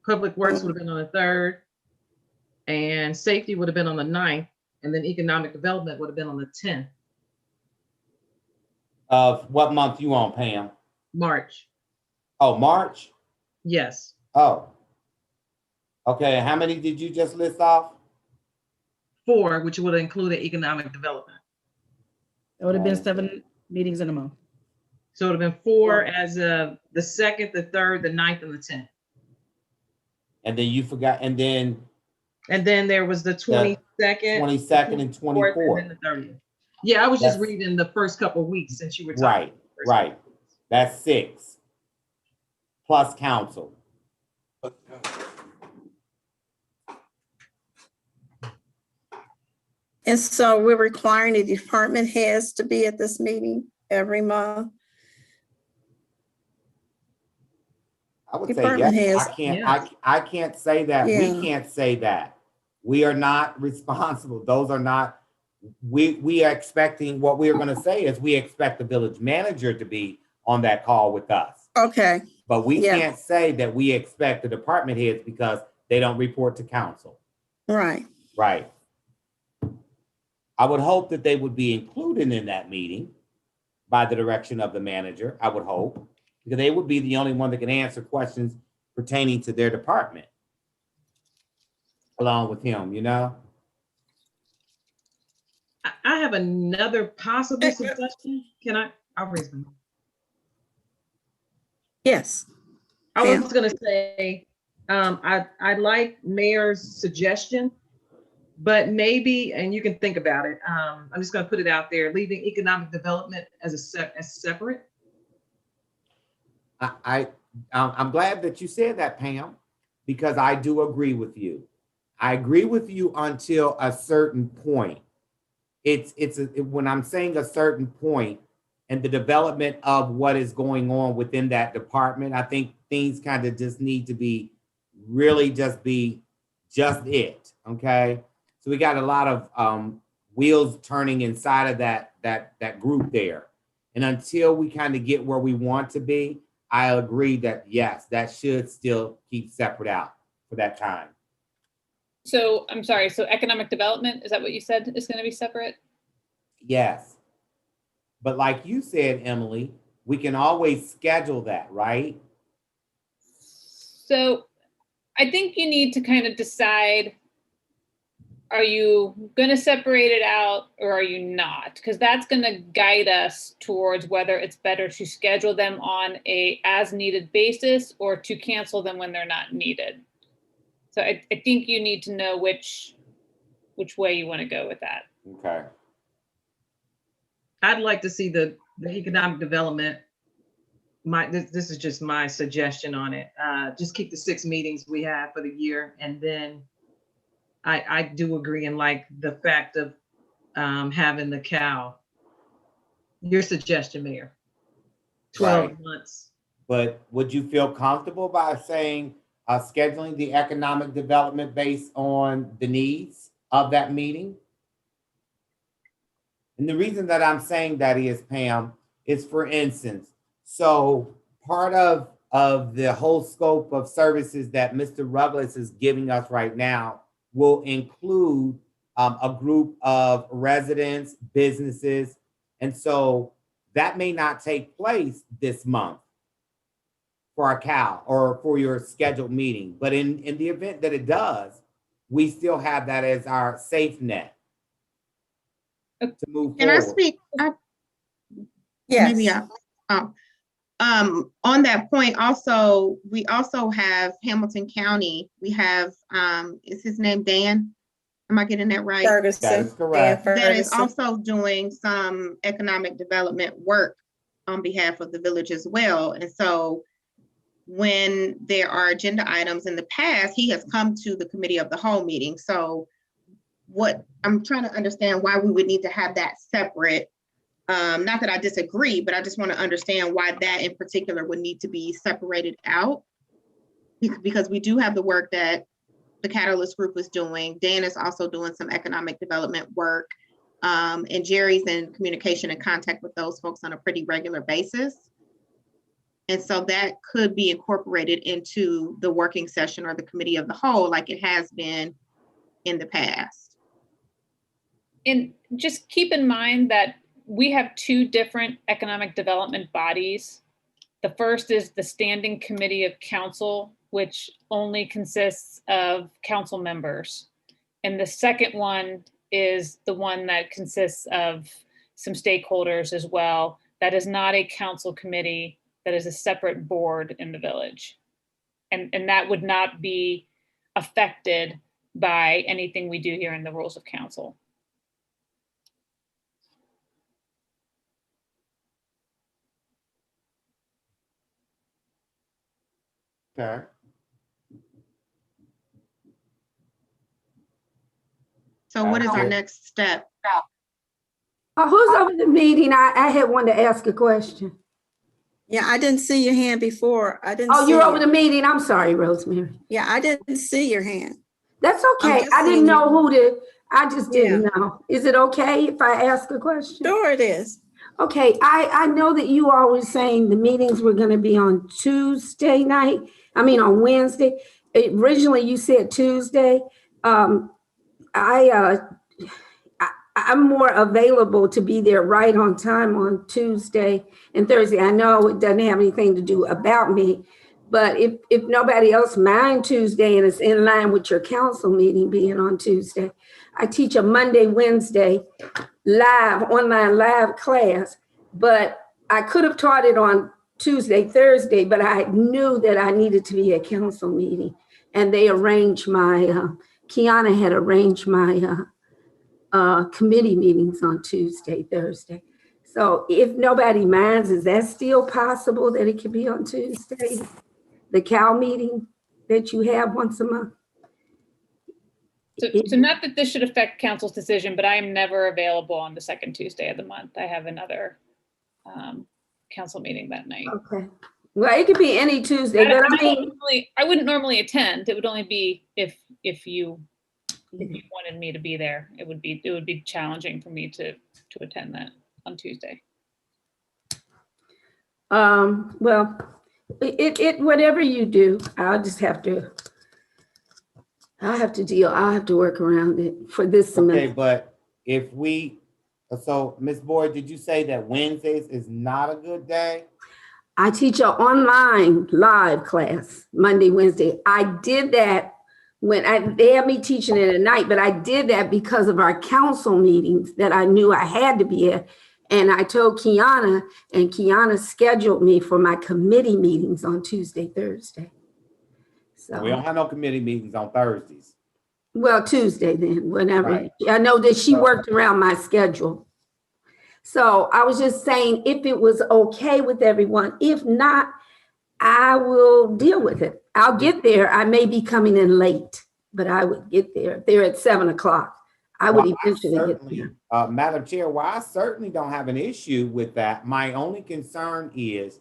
S6: public works would have been on the 3rd, and safety would have been on the 9th, and then economic development would have been on the 10th,
S1: Of what month you on, Pam?
S6: March.
S1: Oh, March?
S6: Yes,
S1: Oh. Okay, how many did you just list off?
S6: 4, which would have included economic development.
S4: It would have been 7 meetings in a month.
S6: So it would have been 4 as of the 2nd, the 3rd, the 9th, and the 10th.
S1: And then you forgot, and then
S6: And then there was the 22nd.
S1: 22nd and
S6: 24th,
S1: 24th.
S6: and then the 30th. Yeah, I was just
S1: That's-
S6: reading the first couple of weeks since you were talking.
S1: Right. That's 6. Plus council.
S2: and so we're requiring the department heads to be at this meeting every month?
S1: I would say
S2: Department
S1: yes.
S2: heads.
S1: I can't say that. We
S2: Yeah.
S1: can't say that. We are not responsible. Those are not, we are expecting, what we are going to say is we expect the village manager to be on that call with us.
S2: Okay,
S1: But we
S2: Yeah.
S1: can't say that we expect the department heads because they don't report to council.
S2: right.
S1: Right. I would hope that they would be included in that meeting by the direction of the manager, I would hope, because they would be the only one that can answer questions pertaining to their department. Along with him, you know?
S6: I have another possible suggestion. I'll raise my hand.
S2: Yes,
S6: I
S2: Yeah.
S6: was gonna say, I like Mayor's suggestion, but maybe, and you can think about it, I'm just gonna put it out there, leaving economic development as separate.
S1: I'm glad that you said that, Pam, because I do agree with you. I agree with you until a certain point. When I'm saying a certain point and the development of what is going on within that department, I think things kind of just need to be really just it. Okay. So we got a lot of wheels turning inside of that group there. And until we kind of get where we want to be, I agree that yes, that should still keep separate out for that time.
S3: So I'm sorry, so economic development, is that what you said is going to be separate?
S1: Yes. But like you said, Emily, we can always schedule that, right?
S3: So I think you need to kind of decide, are you going to separate it out or are you not? Because that's going to guide us towards whether it's better to schedule them on a as needed basis or to cancel them when they're not needed. So I think you need to know which way you want to go with that.
S1: Okay.
S6: I'd like to see the economic development. This is just my suggestion on it. Just keep the 6 meetings we have for the year. And then I do agree and like the fact of having the cow. Your suggestion, Mayor. 12
S1: Right.
S6: months.
S1: But would you feel comfortable by saying scheduling the economic development based on the needs of that meeting? And the reason that I'm saying that is, Pam, is for instance, so part of the whole scope of services that Mr. Ruggles is giving us right now will include a group of residents, businesses. And so that may not take place this month for our cow or for your scheduled meeting. But in the event that it does, we still have that as our safe net. to move
S7: Can I
S1: forward.
S7: speak? Maybe
S2: Yes,
S7: on that point, also, we also have Hamilton County. We have, is his name Dan? Am I getting that right?
S1: That is
S2: Ferguson.
S1: correct.
S2: Dan
S7: That is
S2: Ferguson.
S7: also doing some economic development work on behalf of the village as well. And so when there are agenda items in the past, he has come to the committee of the whole meeting. So what I'm trying to understand why we would need to have that separate. Not that I disagree, but I just want to understand why that in particular would need to be separated out. Because we do have the work that the Catalyst Group is doing. Dan is also doing some economic development work. And Jerry's in communication and contact with those folks on a pretty regular basis. And so that could be incorporated into the working session or the committee of the whole, like it has been in the past.
S3: And just keep in mind that we have two different economic development bodies. The first is the Standing Committee of Council, which only consists of council members. And the second one is the one that consists of some stakeholders as well. That is not a council committee, that is a separate board in the village. And that would not be affected by anything we do here in the rules of council.
S1: Okay.
S7: So what is our
S1: Okay.
S7: next step?
S8: Who's over the meeting? I had wanted to ask a question.
S2: Yeah, I didn't see your hand before. I didn't.
S8: Oh,
S2: see
S8: you're
S2: it.
S8: over the meeting. I'm sorry, Rosemary.
S2: Yeah, I didn't see your hand.
S8: That's
S2: I'm
S8: okay.
S2: just
S8: I didn't
S2: saying
S8: know
S2: you-
S8: who to, I just didn't know. Is it okay if I ask a question?
S2: Sure it is.
S8: Okay, I know that you all were saying the meetings were going to be on Tuesday night. I mean, on Wednesday. Originally, you said Tuesday. I'm more available to be there right on time on Tuesday and Thursday. I know it doesn't have anything to do about me, but if nobody else mind Tuesday and it's in line with your council meeting being on Tuesday, I teach a Monday, Wednesday online live class, but I could have taught it on Tuesday, Thursday, but I knew that I needed to be at council meeting, and they arranged my, Kiana had arranged my committee meetings on Tuesday, Thursday. So if nobody minds, is that still possible that it can be on Tuesday? The CAL meeting that you have once a month?
S3: So not that this should affect council's decision, but I am never available on the second Tuesday of the month. I have another council meeting that night.
S8: Okay. Well, it could be any Tuesday, but I mean,
S3: I wouldn't normally attend. It would only be if you wanted me to be there. It would be challenging for me to attend that on Tuesday.
S8: well, whatever you do, I'll have to work around it for this
S1: Okay,
S8: semester.
S1: but if we, so Ms. Boyd, did you say that Wednesdays is not a good day?
S8: I teach an online live class Monday, Wednesday. I did that when they had me teaching it at night, but I did that because of our council meetings that I knew I had to be at. And I told Kiana, and Kiana scheduled me for my committee meetings on Tuesday, Thursday. So,
S1: We don't have no committee meetings on Thursdays.
S8: well, Tuesday then, whenever.
S1: Right.
S8: I know that she
S1: So-
S8: worked around my schedule. So I was just saying if it was okay with everyone. If not, I will deal with it. I'll get there. I may be coming in late, but I would get there. They're at 7:00. I would
S1: Well,
S8: eventually get
S1: certainly,
S8: there.
S1: Madam Chair, well, I certainly don't have an issue with that. My only concern is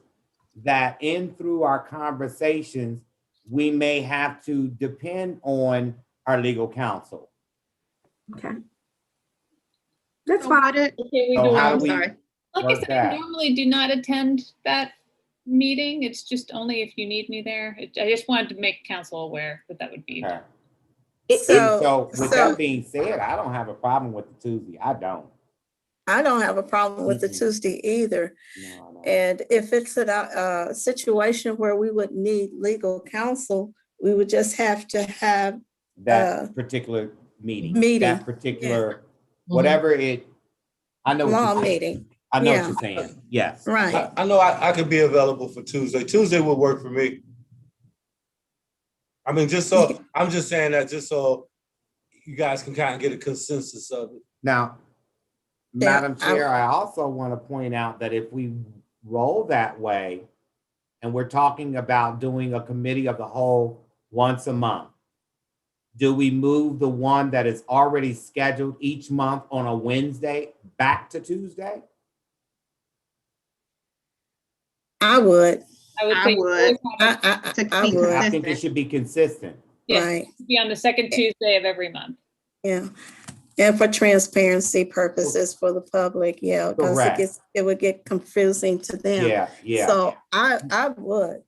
S1: that through our conversations, we may have to depend on our legal counsel.
S8: Okay. That's
S7: So
S8: fine.
S7: what it-
S3: Okay, we
S1: So
S3: do.
S1: how
S7: I'm
S1: do we
S7: sorry.
S3: Like I
S1: work
S3: said, I
S1: that?
S3: normally do not attend that meeting. It's just only if you need me there. I just wanted to make council aware that would be.
S1: Okay.
S2: So,
S1: So with
S2: so
S1: that being said, I don't have a problem with the Tuesday. I don't.
S2: I don't have a problem with the
S1: Mhm.
S2: Tuesday either.
S1: No, I don't.
S2: And if it's a situation where we would need legal counsel, we would just have to have
S1: That particular meeting,
S2: meeting,
S1: that particular,
S6: Mhm.
S1: whatever it I know what
S2: law
S1: you're saying.
S2: meeting.
S1: I know what
S2: Yeah.
S1: you're saying. Yes.
S2: Right.
S5: I know I could be available for Tuesday. Tuesday would work for me. I mean, I'm just saying that just so you guys can kind of get a consensus of it.
S1: Now,
S2: Yeah,
S1: Madam Chair, I also want to point out that if we roll that way, and we're talking about doing a committee of the whole once a month, do we move the one that is already scheduled each month on a Wednesday back to Tuesday?
S2: I would.
S3: I would
S7: I
S3: say. you
S7: would.
S3: always have it-
S7: To
S2: I
S7: be
S2: would.
S1: I think it
S7: consistent.
S1: should be consistent.
S3: Yes,
S2: Right.
S3: be on the second Tuesday of every month.
S2: Yeah. And for transparency purposes for the public, yeah, because
S1: Correct.
S2: it would get confusing to them.
S1: Yeah, yeah.
S2: So I would.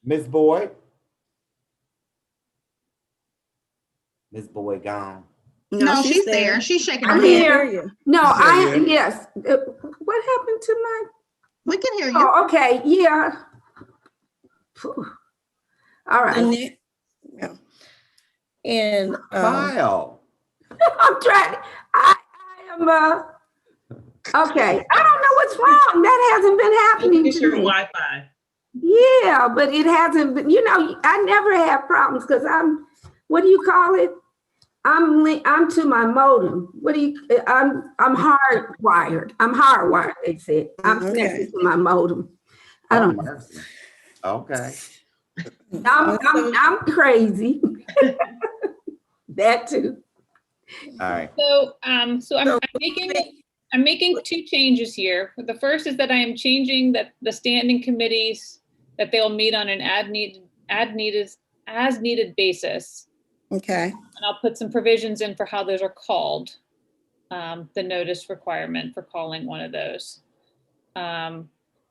S1: Ms. Boyd? Ms. Boyd gone.
S7: No, she's there. She's shaking her
S8: I'm
S2: I can't
S7: head.
S2: hear
S8: here.
S2: you.
S8: No,
S5: Yeah.
S8: yes. What happened to my?
S7: We can hear you.
S8: Oh, okay, yeah. Phew. All right.
S2: And then- yeah. And
S1: File.
S8: I'm trying, I am, okay, I don't know what's wrong. That hasn't been happening
S6: It's
S8: to
S6: your
S8: me.
S6: Wi-Fi.
S8: Yeah, but it hasn't been, I never have problems because what do you call it? I'm to my modem. I'm hardwired. I'm hardwired, they said. I'm
S2: Okay.
S8: connected to my modem. I
S1: Oh,
S8: don't know.
S1: mercy. Okay.
S8: I'm crazy. That too.
S1: All right.
S3: So, I'm making two changes here. The first is that I am changing that the standing committees, that they'll meet on an as needed basis.
S2: okay.
S3: And I'll put some provisions in for how those are called, the notice requirement for calling one of those. And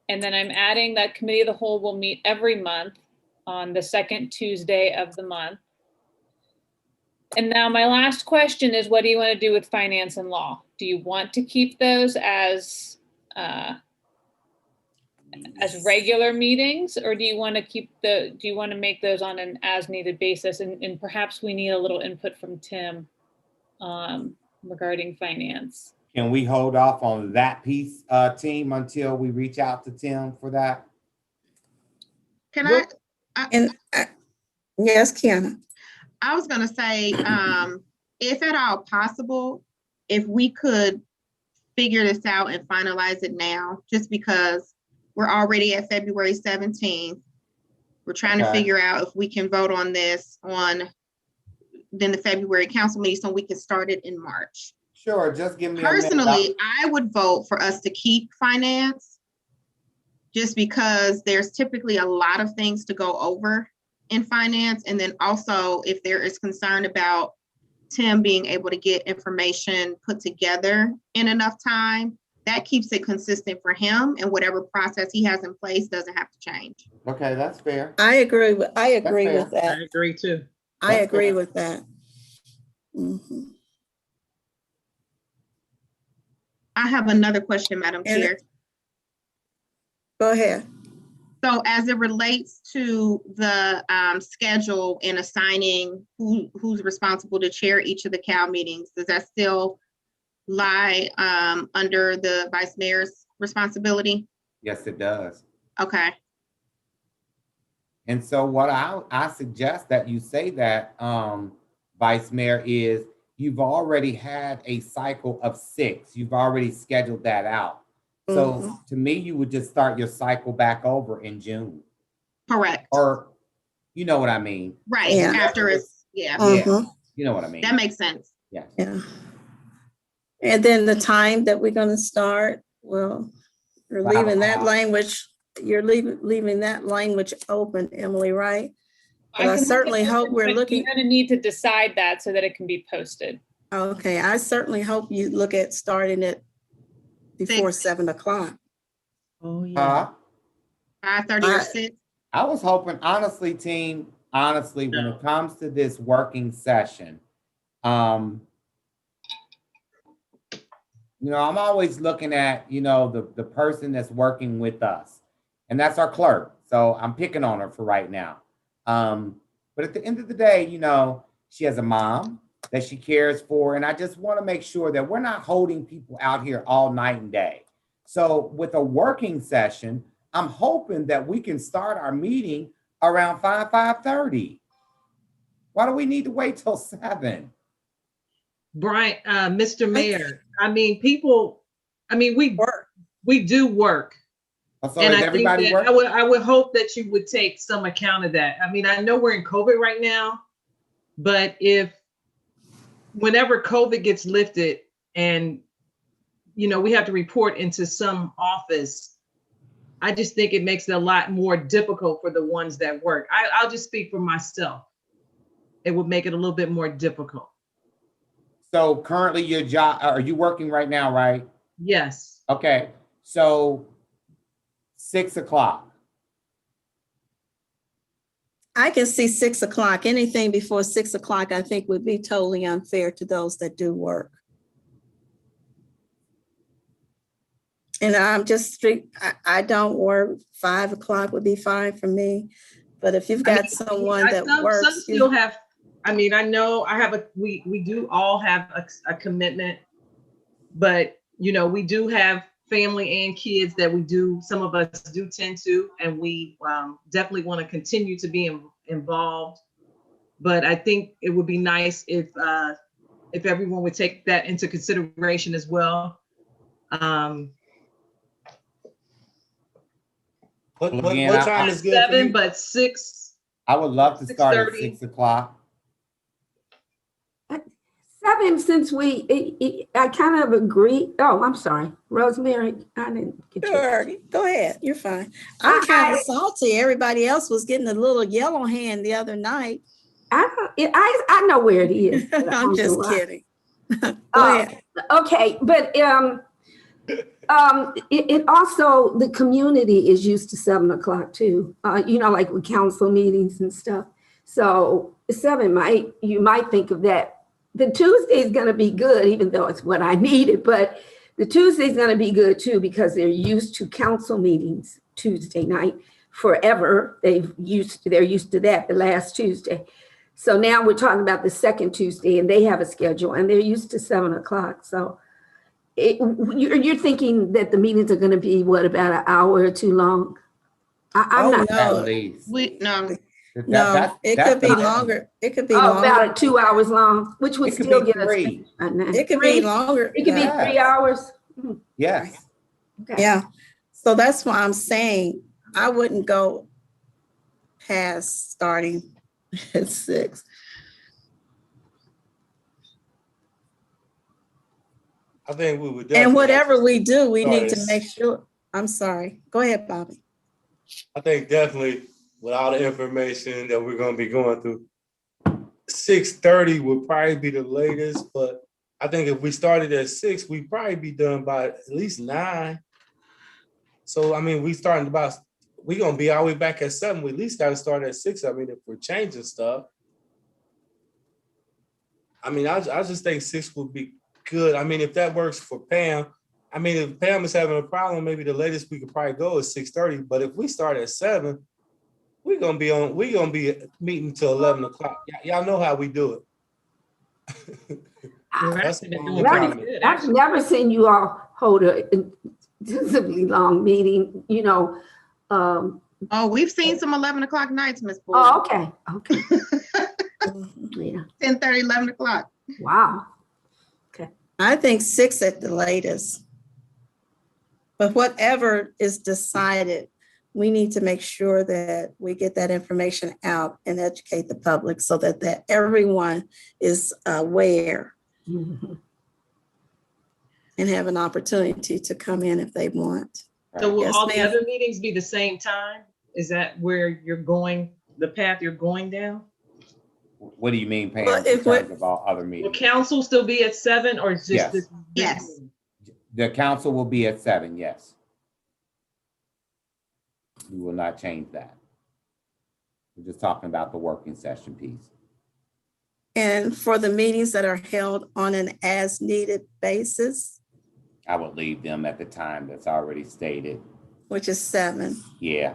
S3: then I'm adding that committee of the whole will meet every month on the second Tuesday of the month. And now my last question is, what do you want to do with finance and law? Do you want to keep those as regular meetings, or do you want to make those on an as needed basis? And perhaps we need a little input from Tim regarding finance.
S1: Can we hold off on that piece, team, until we reach out to Tim for that?
S7: Can
S6: What-
S2: And yes, Kiana.
S7: I was gonna say, if at all possible, if we could figure this out and finalize it now, just because we're already at February 17th. We're trying to
S1: Okay.
S7: figure out if we can vote on this on then the February council meeting so we can start it in March.
S1: Sure, just give me a minute.
S7: Personally, I would vote for us to keep finance just because there's typically a lot of things to go over in finance. And then also if there is concern about Tim being able to get information put together in enough time, that keeps it consistent for him, and whatever process he has in place doesn't have to change.
S1: Okay, that's fair.
S2: I agree with
S1: fair.
S2: that.
S6: I agree too.
S2: I
S1: That's
S2: agree
S1: fair.
S2: with that. Mhm.
S7: I have another question, Madam
S2: And-
S7: Chair.
S2: Go ahead.
S7: So as it relates to the schedule and assigning who's responsible to chair each of the CAL meetings, does that still lie under the vice mayor's responsibility?
S1: Yes, it does.
S7: Okay,
S1: And so what I suggest that you say that, Vice Mayor, is you've already had a cycle of 6. You've already scheduled that out. So
S2: Mhm.
S1: to me, you would just start your cycle back over in June,
S7: correct.
S1: or you know what I mean?
S7: Right,
S2: Yeah.
S7: after it's, yeah,
S2: Mhm.
S1: You know what I mean?
S7: that makes sense.
S1: Yeah.
S2: Yeah. And then the time that we're gonna start, well, you're
S1: 5
S2: leaving that
S1: o'clock.
S2: language, you're leaving that language open, Emily, right? But I
S3: can look at
S2: certainly
S3: this,
S2: hope we're
S3: but
S2: looking,
S3: You're gonna need to decide that so that it can be posted.
S2: okay, I certainly hope you look at starting it before
S7: 6.
S2: 7 o'clock.
S4: Oh, yeah.
S7: 5:30 or
S2: I-
S7: 6.
S1: I was hoping, honestly, team, when
S6: No.
S1: it comes to this working session, I'm always looking at, the person that's working with us, and that's our clerk. So I'm picking on her for right now. But at the end of the day, she has a mom, that she cares for. And I just want to make sure that we're not holding people out here all night and day. So with a working session, I'm hoping that we can start our meeting around 5:30. Why do we need to wait till 7?
S6: Brian, Mr. Mayor, I mean, people, I mean, we do work.
S1: So
S6: And
S1: is
S6: I think
S1: everybody
S6: that
S1: working?
S6: I would hope that you would take some account of that. I mean, I know we're in COVID right now, but whenever COVID gets lifted and, we have to report into some office, I just think it makes it a lot more difficult for the ones that work. I'll just speak for myself. It would make it a little bit more difficult.
S1: So currently your job, are you working right now, right?
S6: Yes.
S1: Okay, so 6 o'clock.
S2: I can see 6 o'clock. Anything before 6 o'clock, I think would be totally unfair to those that do work. And I'm just strict, I don't work. 5 o'clock would be fine for me. But if you've got someone that
S6: some
S2: works.
S6: still have, I mean, I know I have we do all have a commitment, but we do have family and kids that some of us do tend to, and we definitely want to continue to be involved. But I think it would be nice if everyone would take that into consideration as well.
S5: What
S1: Again,
S5: time is good for
S6: 7,
S5: you?
S6: but 6.
S1: I would love to start at
S6: 6:30.
S1: 6 o'clock.
S8: 7, since I kind of agree. Oh, I'm sorry, Rosemary, I didn't get you.
S2: Sure, go ahead, you're fine. I'm kind of salty. Everybody else was getting a little yellow hand the other night.
S8: I know where it is.
S2: I'm just kidding. Go ahead.
S8: Okay, but it also, the community is used to 7 o'clock too, like with council meetings and stuff. So 7 you might think of that. The Tuesday is going to be good, even though it's what I needed, but the Tuesday is going to be good too, because they're used to council meetings Tuesday night forever. They're used to that the last Tuesday. So now we're talking about the second Tuesday, and they have a schedule, and they're used to 7 o'clock. So you're thinking that the meetings are going to be about an hour or too long? I'm not.
S1: At
S2: No,
S1: least.
S2: no, it could be longer. It could be longer.
S8: About 2 hours long, which would
S1: It could
S8: still
S1: be
S8: get us.
S1: 3.
S2: It could be longer.
S8: It could be 3 hours.
S1: Yes.
S8: Okay.
S2: Yeah. So that's why I'm saying I wouldn't go past starting at 6.
S5: I think we would.
S2: And whatever we do, we need to
S5: Sorry.
S2: make sure. I'm sorry. Go ahead, Bobby.
S5: I think definitely with all the information that we're going to be going through, 6:30 would probably be the latest. But I think if we started at 6, we'd probably be done by at least 9. So I mean, we're going to be all the way back at 7. We at least got to start at 6. I mean, if we're changing stuff. I mean, I just think 6 would be good. I mean, if that works for Pam. I mean, if Pam is having a problem, maybe the latest we could probably go is 6:30. But if we start at 7, we're gonna be meeting till 11 o'clock. Y'all know how we do it. That's the only problem.
S8: I've never seen you all hold a intensively long meeting,
S7: Oh, we've seen some 11 o'clock nights, Ms. Boyd.
S8: Oh, okay. Yeah.
S7: 10:30, 11 o'clock.
S8: Wow.
S2: I think 6 at the latest. But whatever is decided, we need to make sure that we get that information out and educate the public so that everyone is aware
S8: Mm-hmm.
S2: and have an opportunity to come in if they want.
S6: So will
S2: Yes,
S6: all the
S2: ma'am.
S6: other meetings be the same time? Is that where you're going, the path you're going down?
S1: What do you mean, Pam,
S2: Well,
S1: in
S2: if
S1: terms of all other
S6: Will
S1: meetings?
S6: council still be at 7 or is just
S1: Yes.
S6: this?
S7: Yes.
S1: The council will be at 7, yes. We will not change that. We're just talking about the working session piece.
S2: And for the meetings that are held on an as-needed basis,
S1: I would leave them at the time that's already stated.
S2: which is 7.
S1: Yeah.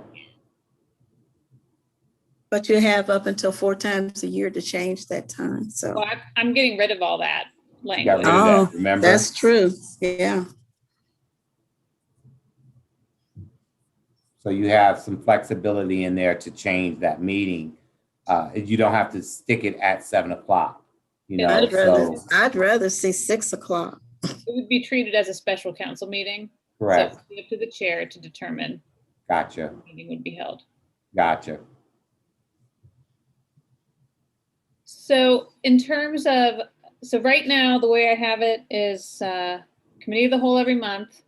S2: But you have up until 4 times a year to change that time, so.
S3: Well, I'm getting rid of all that
S1: You got rid
S3: language.
S1: of
S2: Oh,
S1: that, remember?
S2: that's true, yeah.
S1: So you have some flexibility in there to change that meeting. You don't have to stick it at 7 o'clock, you know, so,
S2: I'd rather see 6 o'clock.
S3: It would be treated as a special council meeting. So
S1: correct.
S3: it's up to the chair to determine
S1: Gotcha,
S3: when the meeting would be held.
S1: gotcha.
S3: So in terms of, so right now, the way I have it is committee of the whole every month.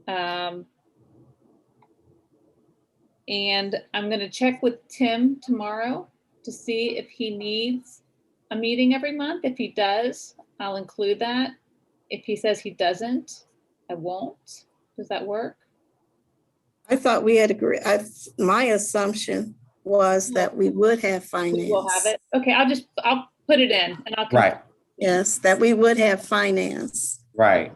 S3: And I'm gonna check with Tim tomorrow to see if he needs a meeting every month. If he does, I'll include that. If he says he doesn't, I won't. Does that work?
S2: I thought we had agreed, my assumption was that we would have finance.
S3: We'll have it. Okay, I'll put it in and I'll.
S1: Right,
S2: Yes, that we would have finance.
S1: right.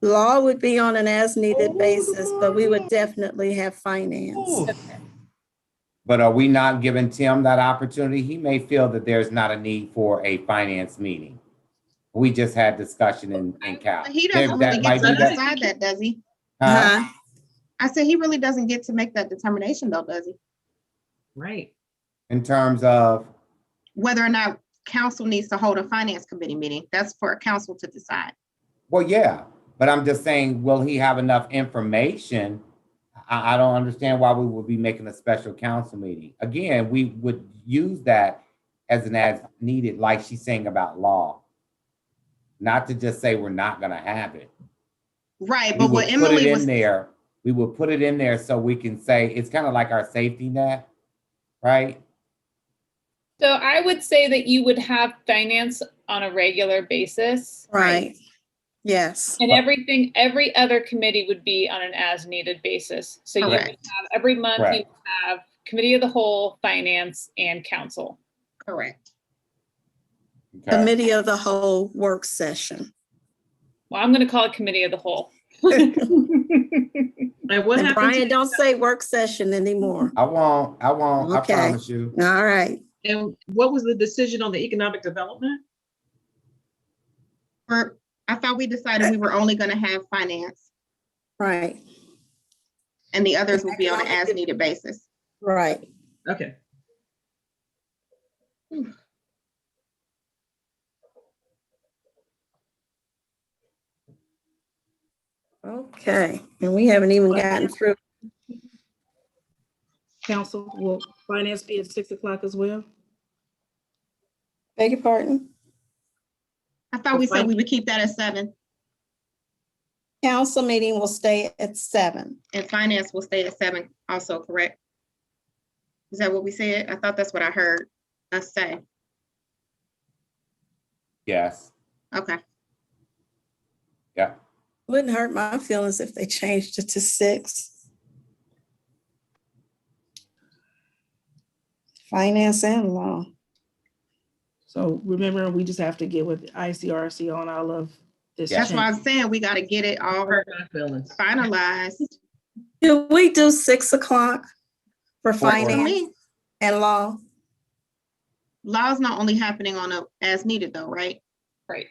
S2: Law would be on an as-needed basis, but we would definitely have finance.
S1: But are we not giving Tim that opportunity? He may feel that there's not a need for a finance meeting. We just had discussion in Cal.
S7: But he doesn't
S1: That
S7: really
S1: might
S7: get to
S1: be that-
S7: decide that, does he?
S1: Huh?
S7: I said he really doesn't get to make that determination though, does he?
S6: Right.
S1: In terms of,
S7: Whether or not council needs to hold a finance committee meeting, that's for a council to decide.
S1: well, yeah, but I'm just saying, will he have enough information? I don't understand why we would be making a special council meeting. Again, we would use that as an as needed, like she's saying about law. Not to just say we're not gonna have it.
S7: Right,
S1: We
S7: but
S1: would
S7: what
S1: put
S7: Emily
S1: it
S7: was,
S1: in there. We will put it in there so we can say, it's kind of like our safety net, right?
S3: So I would say that you would have finance on a regular basis.
S2: Right, yes.
S3: And every other committee would be on an as-needed basis. So you would have,
S7: Correct.
S3: every month you
S1: Correct.
S3: would have committee of the whole, finance, and council.
S7: correct.
S1: Okay.
S2: Committee of the whole work session.
S3: Well, I'm gonna call it committee of the whole.
S6: And what
S2: And
S6: happened
S2: Brian,
S6: to,
S2: don't say work session anymore.
S1: I won't, I
S2: Okay.
S1: promise you.
S2: All right.
S6: and what was the decision on the economic development?
S7: I thought we decided we were only gonna have finance
S2: Right,
S7: and the others would be on an as-needed basis.
S2: right.
S6: Okay.
S2: Okay, and we haven't even gotten through.
S4: Council, will finance be at 6 o'clock as well?
S2: Beg your pardon?
S7: I thought we said we would keep that at 7
S2: Council meeting will stay at 7.
S7: and finance will stay at 7 also, correct? Is that what we said? I thought that's what I heard us say.
S1: Yes,
S7: Okay,
S1: yeah.
S2: Wouldn't hurt my feelings if they changed it to 6. Finance and law.
S4: So remember, we just have to get with ICRC on all of this.
S7: that's why
S4: change.
S7: I'm saying we gotta get it all
S6: Hurt my feelings.
S7: finalized.
S2: Do we do 6 o'clock for
S1: For-
S7: For
S2: finance
S7: me,
S2: and law?
S7: law's not only happening on a as needed though, right?
S3: Right.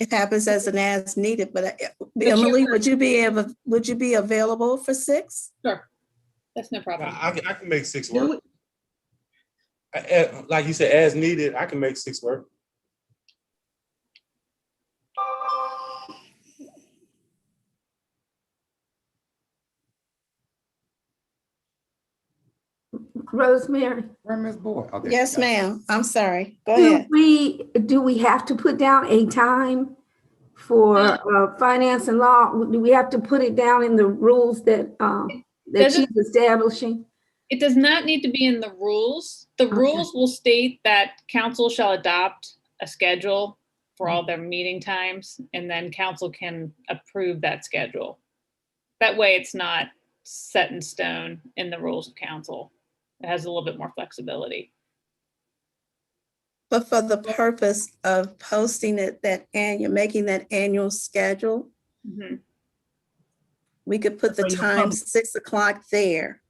S2: It happens as an as needed, but
S3: you're
S2: Emily,
S3: right.
S2: would you be available for 6?
S3: Sure. That's no problem.
S5: I can make 6
S6: Do
S5: work. Like you said, as needed, I can make 6 work.
S8: Rosemary,
S1: Where Ms. Boyd? Oh, there
S2: Yes,
S1: she goes.
S2: ma'am. I'm sorry. Go
S8: do
S2: ahead.
S8: we have to put down a time for finance and law? Do we have to put it down in the rules that
S3: Doesn't-
S8: she's establishing?
S3: It does not need to be in the rules. The
S8: Okay.
S3: rules will state that council shall adopt a schedule for all their meeting times, and then council can approve that schedule. That way, it's not set in stone in the rules of council. It has a little bit more flexibility.
S2: But for the purpose of posting it, making that annual schedule,
S3: Mhm.
S2: we could put the
S4: For your
S2: time
S4: public.
S2: 6 o'clock there.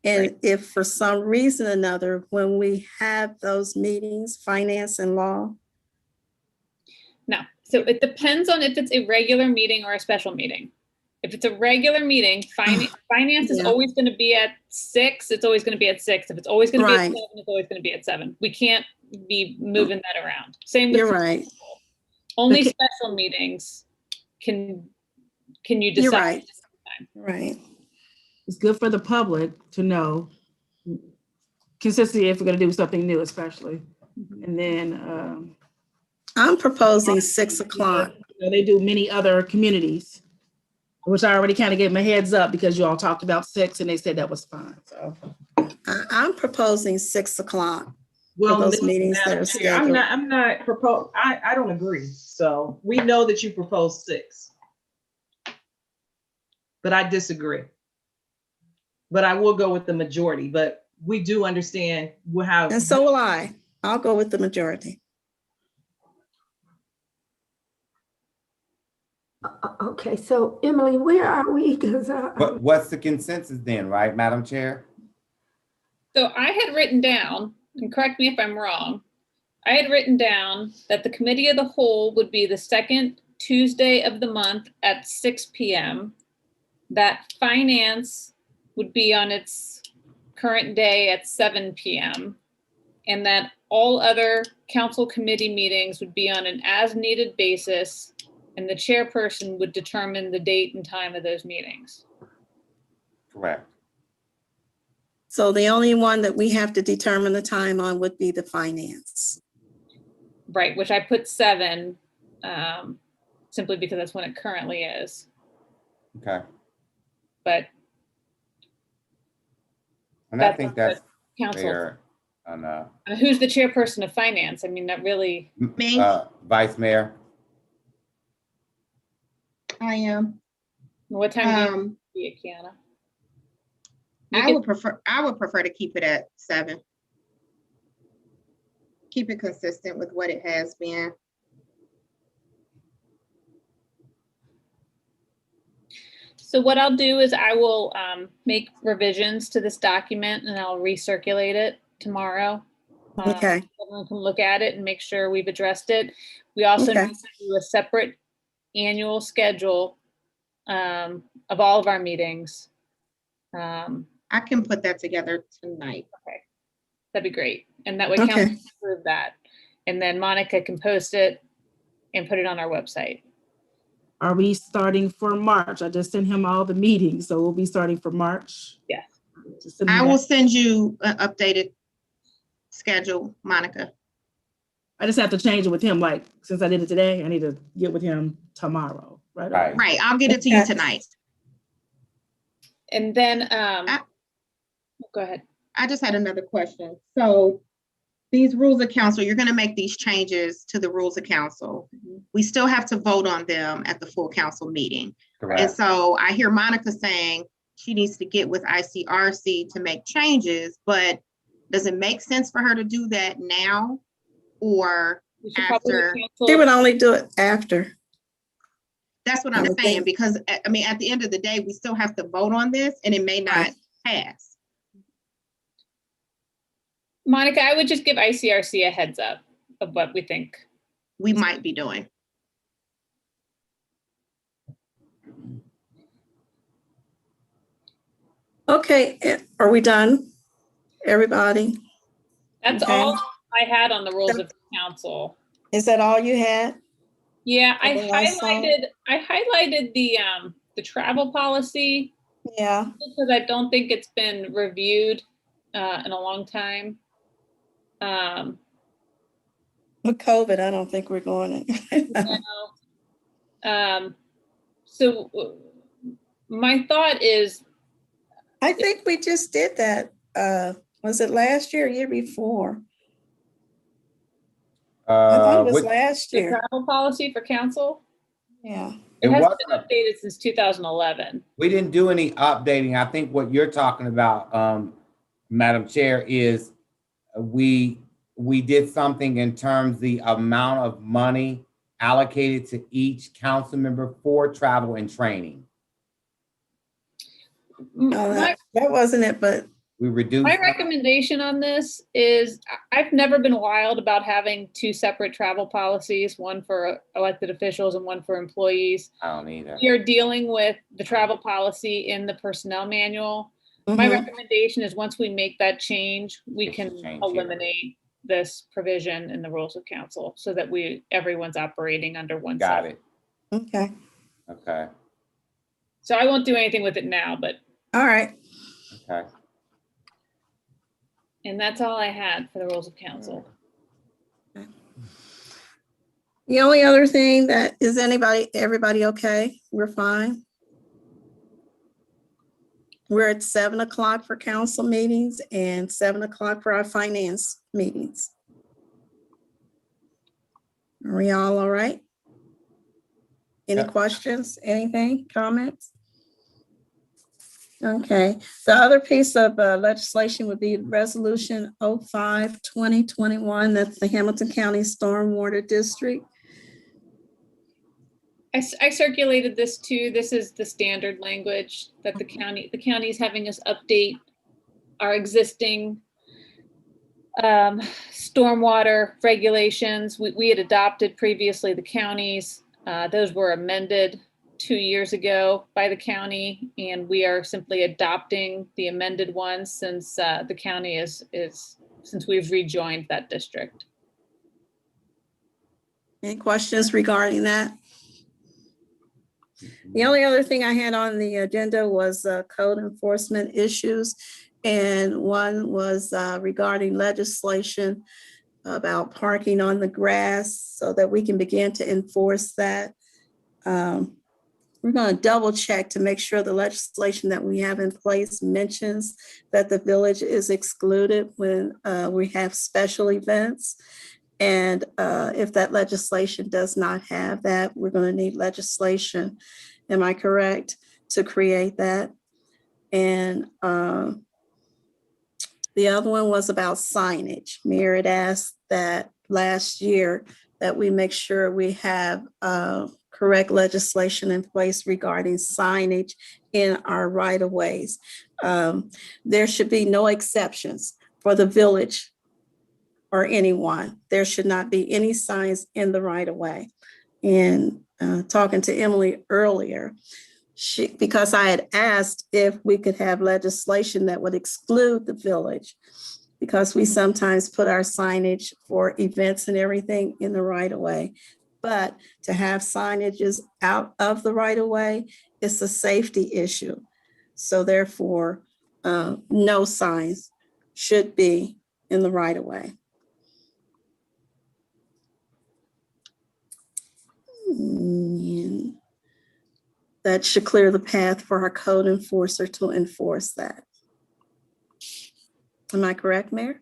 S2: And if for some reason or another, when we have those meetings, finance and law,
S3: No, so it depends on if it's a regular meeting or a special meeting. If it's a regular meeting, finance is
S2: Yeah.
S3: always going to be at 6. It's always going to be at 6. If it's always going to be at
S2: Right.
S3: 7, it's always going to be at 7. We can't be moving that around. Same with
S2: you're right.
S3: only
S4: Okay.
S3: special meetings can you
S2: You're
S3: decide.
S2: right. Right.
S4: It's good for the public to know consistency if we're gonna do something new, especially. And then,
S2: I'm proposing 6 o'clock.
S4: you know, they do many other communities, which I already kind of gave them a heads up because you all talked about 6 and they said that was fine, so.
S2: I'm proposing 6 o'clock.
S6: Well,
S2: those
S6: listen,
S2: meetings that
S6: Madam
S2: are
S6: Chair,
S2: scheduled.
S6: I'm not I don't agree. So we know that you proposed 6. But I disagree. But I will go with the majority, but we do understand how.
S2: And so will I. I'll go with the majority.
S8: Okay, so Emily, where are we? Because
S1: What's the consensus then, right, Madam Chair?
S3: So I had written down, and correct me if I'm wrong, I had written down that the committee of the whole would be the second Tuesday of the month at 6 p.m. That finance would be on its current day at 7 p.m. and that all other council committee meetings would be on an as-needed basis, and the chairperson would determine the date and time of those meetings.
S1: Correct.
S2: So the only one that we have to determine the time on would be the finance.
S3: Right, which I put 7, simply because that's when it currently is.
S1: Okay.
S3: But
S1: And I
S3: That's
S1: think
S3: up to
S1: that's
S3: council,
S1: fair. And,
S3: who's the chairperson of finance? I mean, that really,
S7: Me?
S1: Vice Mayor,
S7: I am.
S3: what time do you
S7: Um,
S3: see it, Kiana?
S7: I would prefer to keep it at 7. Keep it consistent with what it has been.
S3: So what I'll do is I will make revisions to this document and I'll recirculate it tomorrow.
S2: Okay.
S3: Everyone can look at it and make sure we've addressed it. We also
S2: Okay.
S3: need to do a separate annual schedule of all of our meetings.
S7: I can put that together tonight.
S3: That'd be great. And that way
S2: Okay.
S3: council can approve that. And then Monica can post it and put it on our website.
S4: Are we starting for March? I just sent him all the meetings, so we'll be starting for March.
S3: Yes.
S4: Just send him
S7: I will
S4: that.
S7: send you an updated schedule, Monica.
S4: I just have to change it with him, like, since I did it today, I need to get with him tomorrow, right?
S1: Right.
S7: Right, I'll get it to you tonight.
S3: And then, go ahead.
S7: I just had another question. So these rules of council, you're gonna make these changes to the rules of council. We still have to vote on them at the full council meeting. And
S1: correct.
S7: so I hear Monica saying she needs to get with ICRC to make changes, but does it make sense for her to do that now? Or
S3: We should probably
S7: after?
S3: cancel-
S2: They would only do it after.
S7: That's what
S2: I
S7: I'm
S2: would
S7: saying,
S2: think.
S7: because I mean, at the end of the day, we still have to vote on this and it may not
S2: Right.
S7: pass.
S3: Monica, I would just give ICRC a heads up of what we think.
S7: We might be doing.
S2: Okay, are we done? Everybody?
S3: That's
S2: Okay.
S3: all I had on the rules of council.
S2: Is that all you had?
S3: Yeah, I
S2: Anything else,
S3: highlighted the travel policy
S2: Yeah.
S3: because I don't think it's been reviewed in a long time.
S2: With COVID, I don't think we're going to.
S3: So my thought is,
S2: I think we just did that. Was it last year or year before? I thought it was
S1: Which-
S2: last
S3: the
S2: year.
S3: travel policy for council,
S2: Yeah.
S1: It
S3: it hasn't
S1: wasn't,
S3: been updated since 2011.
S1: we didn't do any updating. I think what you're talking about, Madam Chair, is we did something in terms the amount of money allocated to each council member for travel and training.
S2: No, that wasn't it, but
S1: we reduce.
S3: My recommendation on this is I've never been wild about having two separate travel policies, one for elected officials and one for employees.
S1: I don't either.
S3: We are dealing with the travel policy in the personnel manual. My recommendation is once we make that change, we
S1: It should
S3: can
S1: change here.
S3: eliminate this provision in the rules of council so that everyone's operating under one
S1: Got
S3: set.
S1: it.
S2: Okay,
S1: Okay.
S3: So I won't do anything with it now, but,
S2: all right.
S1: Okay.
S3: and that's all I had for the rules of council.
S2: The only other thing that is everybody okay? We're fine. We're at 7 o'clock for council meetings and 7 o'clock for our finance meetings. Are we all right? Any
S1: Yep.
S2: questions, anything, comments? Okay, the other piece of legislation would be Resolution 05-2021. That's the Hamilton County Stormwater District.
S3: I circulated this too. This is the standard language that the county is having us update our existing stormwater regulations. We had adopted previously the counties. Those were amended 2 years ago by the county, and we are simply adopting the amended ones since the county since we've rejoined that district.
S2: Any questions regarding that? The only other thing I had on the agenda was code enforcement issues. And one was regarding legislation about parking on the grass so that we can begin to enforce that. We're going to double check to make sure the legislation that we have in place mentions that the village is excluded when we have special events. And if that legislation does not have that, we're going to need legislation. Am I correct? To create that. And the other one was about signage. Mayor had asked that last year that we make sure we have correct legislation in place regarding signage in our right-of-ways. There should be no exceptions for the village or anyone. There should not be any signs in the right-of-way. And talking to Emily earlier, because I had asked if we could have legislation that would exclude the village, because we sometimes put our signage for events and everything in the right-of-way. But to have signages out of the right-of-way, it's a safety issue. So therefore, no signs should be in the right-of-way. And that should clear the path for our code enforcer to enforce that. Am I correct, Mayor?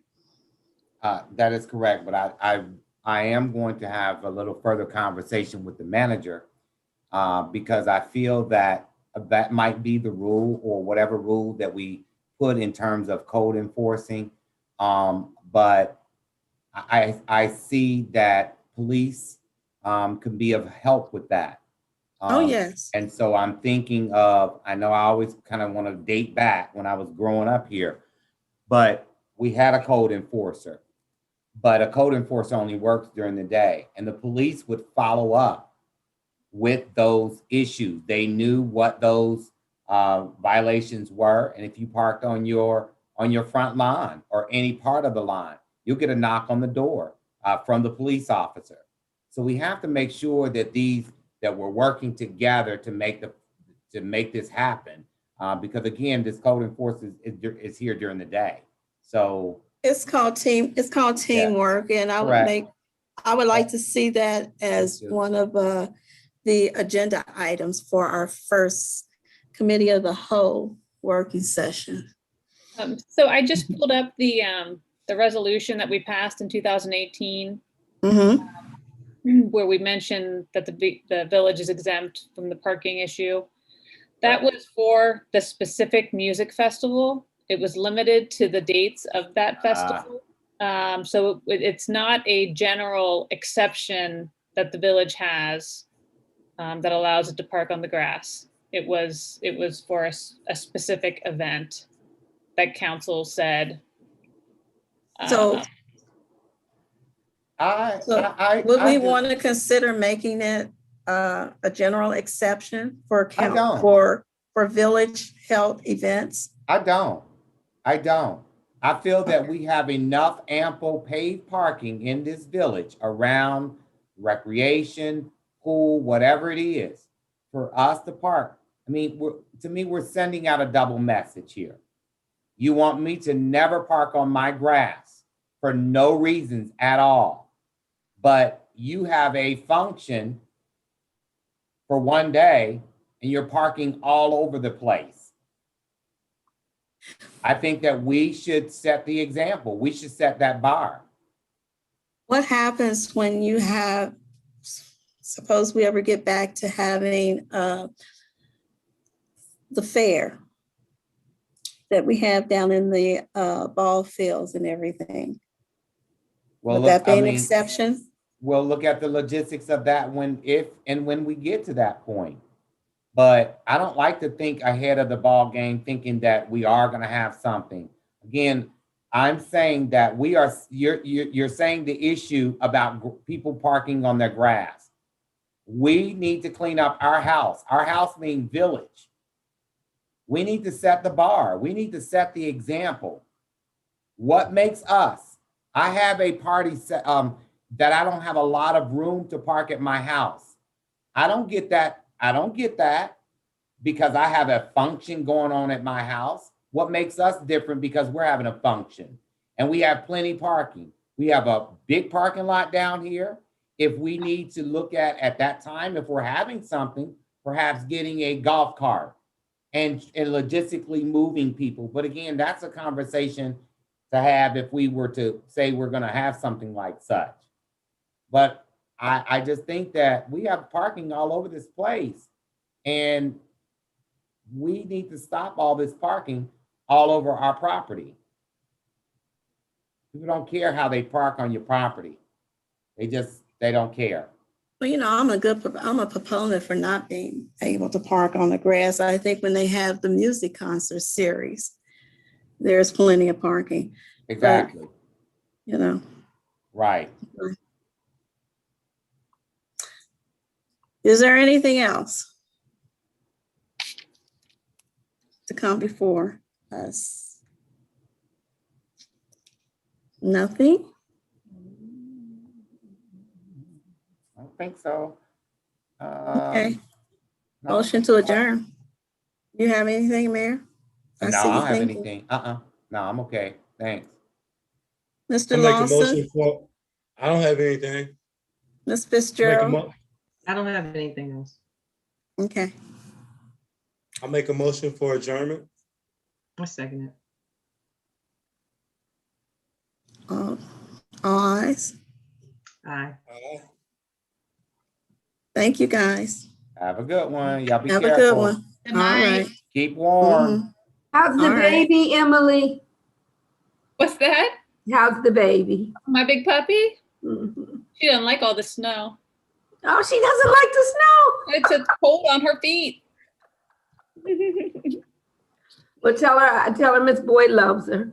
S1: That is correct, but I am going to have a little further conversation with the manager because I feel that that might be the rule or whatever rule that we put in terms of code enforcing. But I see that police can be of help with that.
S2: Oh, yes.
S1: And so I'm thinking of, I know I always kind of want to date back when I was growing up here, but we had a code enforcer, but a code enforcer only works during the day, and the police would follow up with those issues. They knew what those violations were. And if you parked on your front lawn or any part of the lawn, you'll get a knock on the door from the police officer. So we have to make sure that that we're working together to make this happen. Because again, this code enforcement is here during the day. So
S2: it's called teamwork, and I would like to see that as one of the agenda items for our first committee of the whole working session.
S3: So I just pulled up the resolution that we passed in 2018.
S2: Mm-hmm.
S3: Where we mentioned that the village is exempt from the parking issue. That was for the specific music festival. It was limited to the dates of that festival. So it's not a general exception that the village has that allows it to park on the grass. It was for a specific event. that council said.
S2: So would we
S1: just-
S2: want to consider making it a general exception for
S1: I don't.
S2: for village health events?
S1: I don't. I feel that we have enough ample paved parking in this village around recreation, pool, whatever it is, for us to park. I mean, to me, we're sending out a double message here. You want me to never park on my grass for no reasons at all, but you have a function for one day and you're parking all over the place. I think that we should set the example. We should set that bar.
S2: What happens when you have, suppose we ever get back to having the fair that we have down in the ball fields and everything?
S1: Well,
S2: Would that be an exception?
S1: We'll look at the logistics of that when we get to that point. But I don't like to think ahead of the ball game, thinking that we are going to have something. Again, I'm saying that you're saying the issue about people parking on their grass. We need to clean up our house. Our house means village. We need to set the bar. We need to set the example. What makes us? I have a party set, that I don't have a lot of room to park at my house. I don't get that because I have a function going on at my house. What makes us different? Because we're having a function and we have plenty parking. We have a big parking lot down here. If we need to look at that time, if we're having something, perhaps getting a golf cart and logistically moving people. But again, that's a conversation to have if we were to say we're going to have something like such. But I just think that we have parking all over this place and we need to stop all this parking all over our property. People don't care how they park on your property. They don't care.
S2: Well, you know, I'm a proponent for not being able to park on the grass. I think when they have the music concert series, there's plenty of parking.
S1: Exactly.
S2: But, you know.
S1: Right.
S2: Is there anything else to come before us? Nothing?
S1: I don't think so.
S2: Okay.
S1: No.
S2: Motion to adjourn. You have anything, Mayor?
S1: No, I don't have anything. No, I'm okay. Thanks.
S2: Mr.
S5: I'll make a
S2: Lawson,
S5: motion for, I don't have anything.
S2: Ms.
S5: Make a
S2: Fitzgerald?
S6: I don't have anything else.
S2: Okay.
S5: I'll make a motion for adjournment.
S6: I second it.
S2: All ayes.
S6: Aye.
S2: Thank you, guys.
S1: Have a good one. Y'all be
S2: Have
S1: careful.
S2: a good one.
S7: Good
S2: All
S7: night.
S2: right.
S1: Keep warm.
S2: Mhm.
S8: How's the
S2: All right.
S8: baby, Emily?
S3: What's that?
S8: How's the baby?
S3: My big puppy?
S8: Mhm.
S3: She doesn't like all the snow.
S8: Oh, she doesn't like the snow.
S3: It's cold on her feet.
S8: Well, tell her Miss Boyd loves her.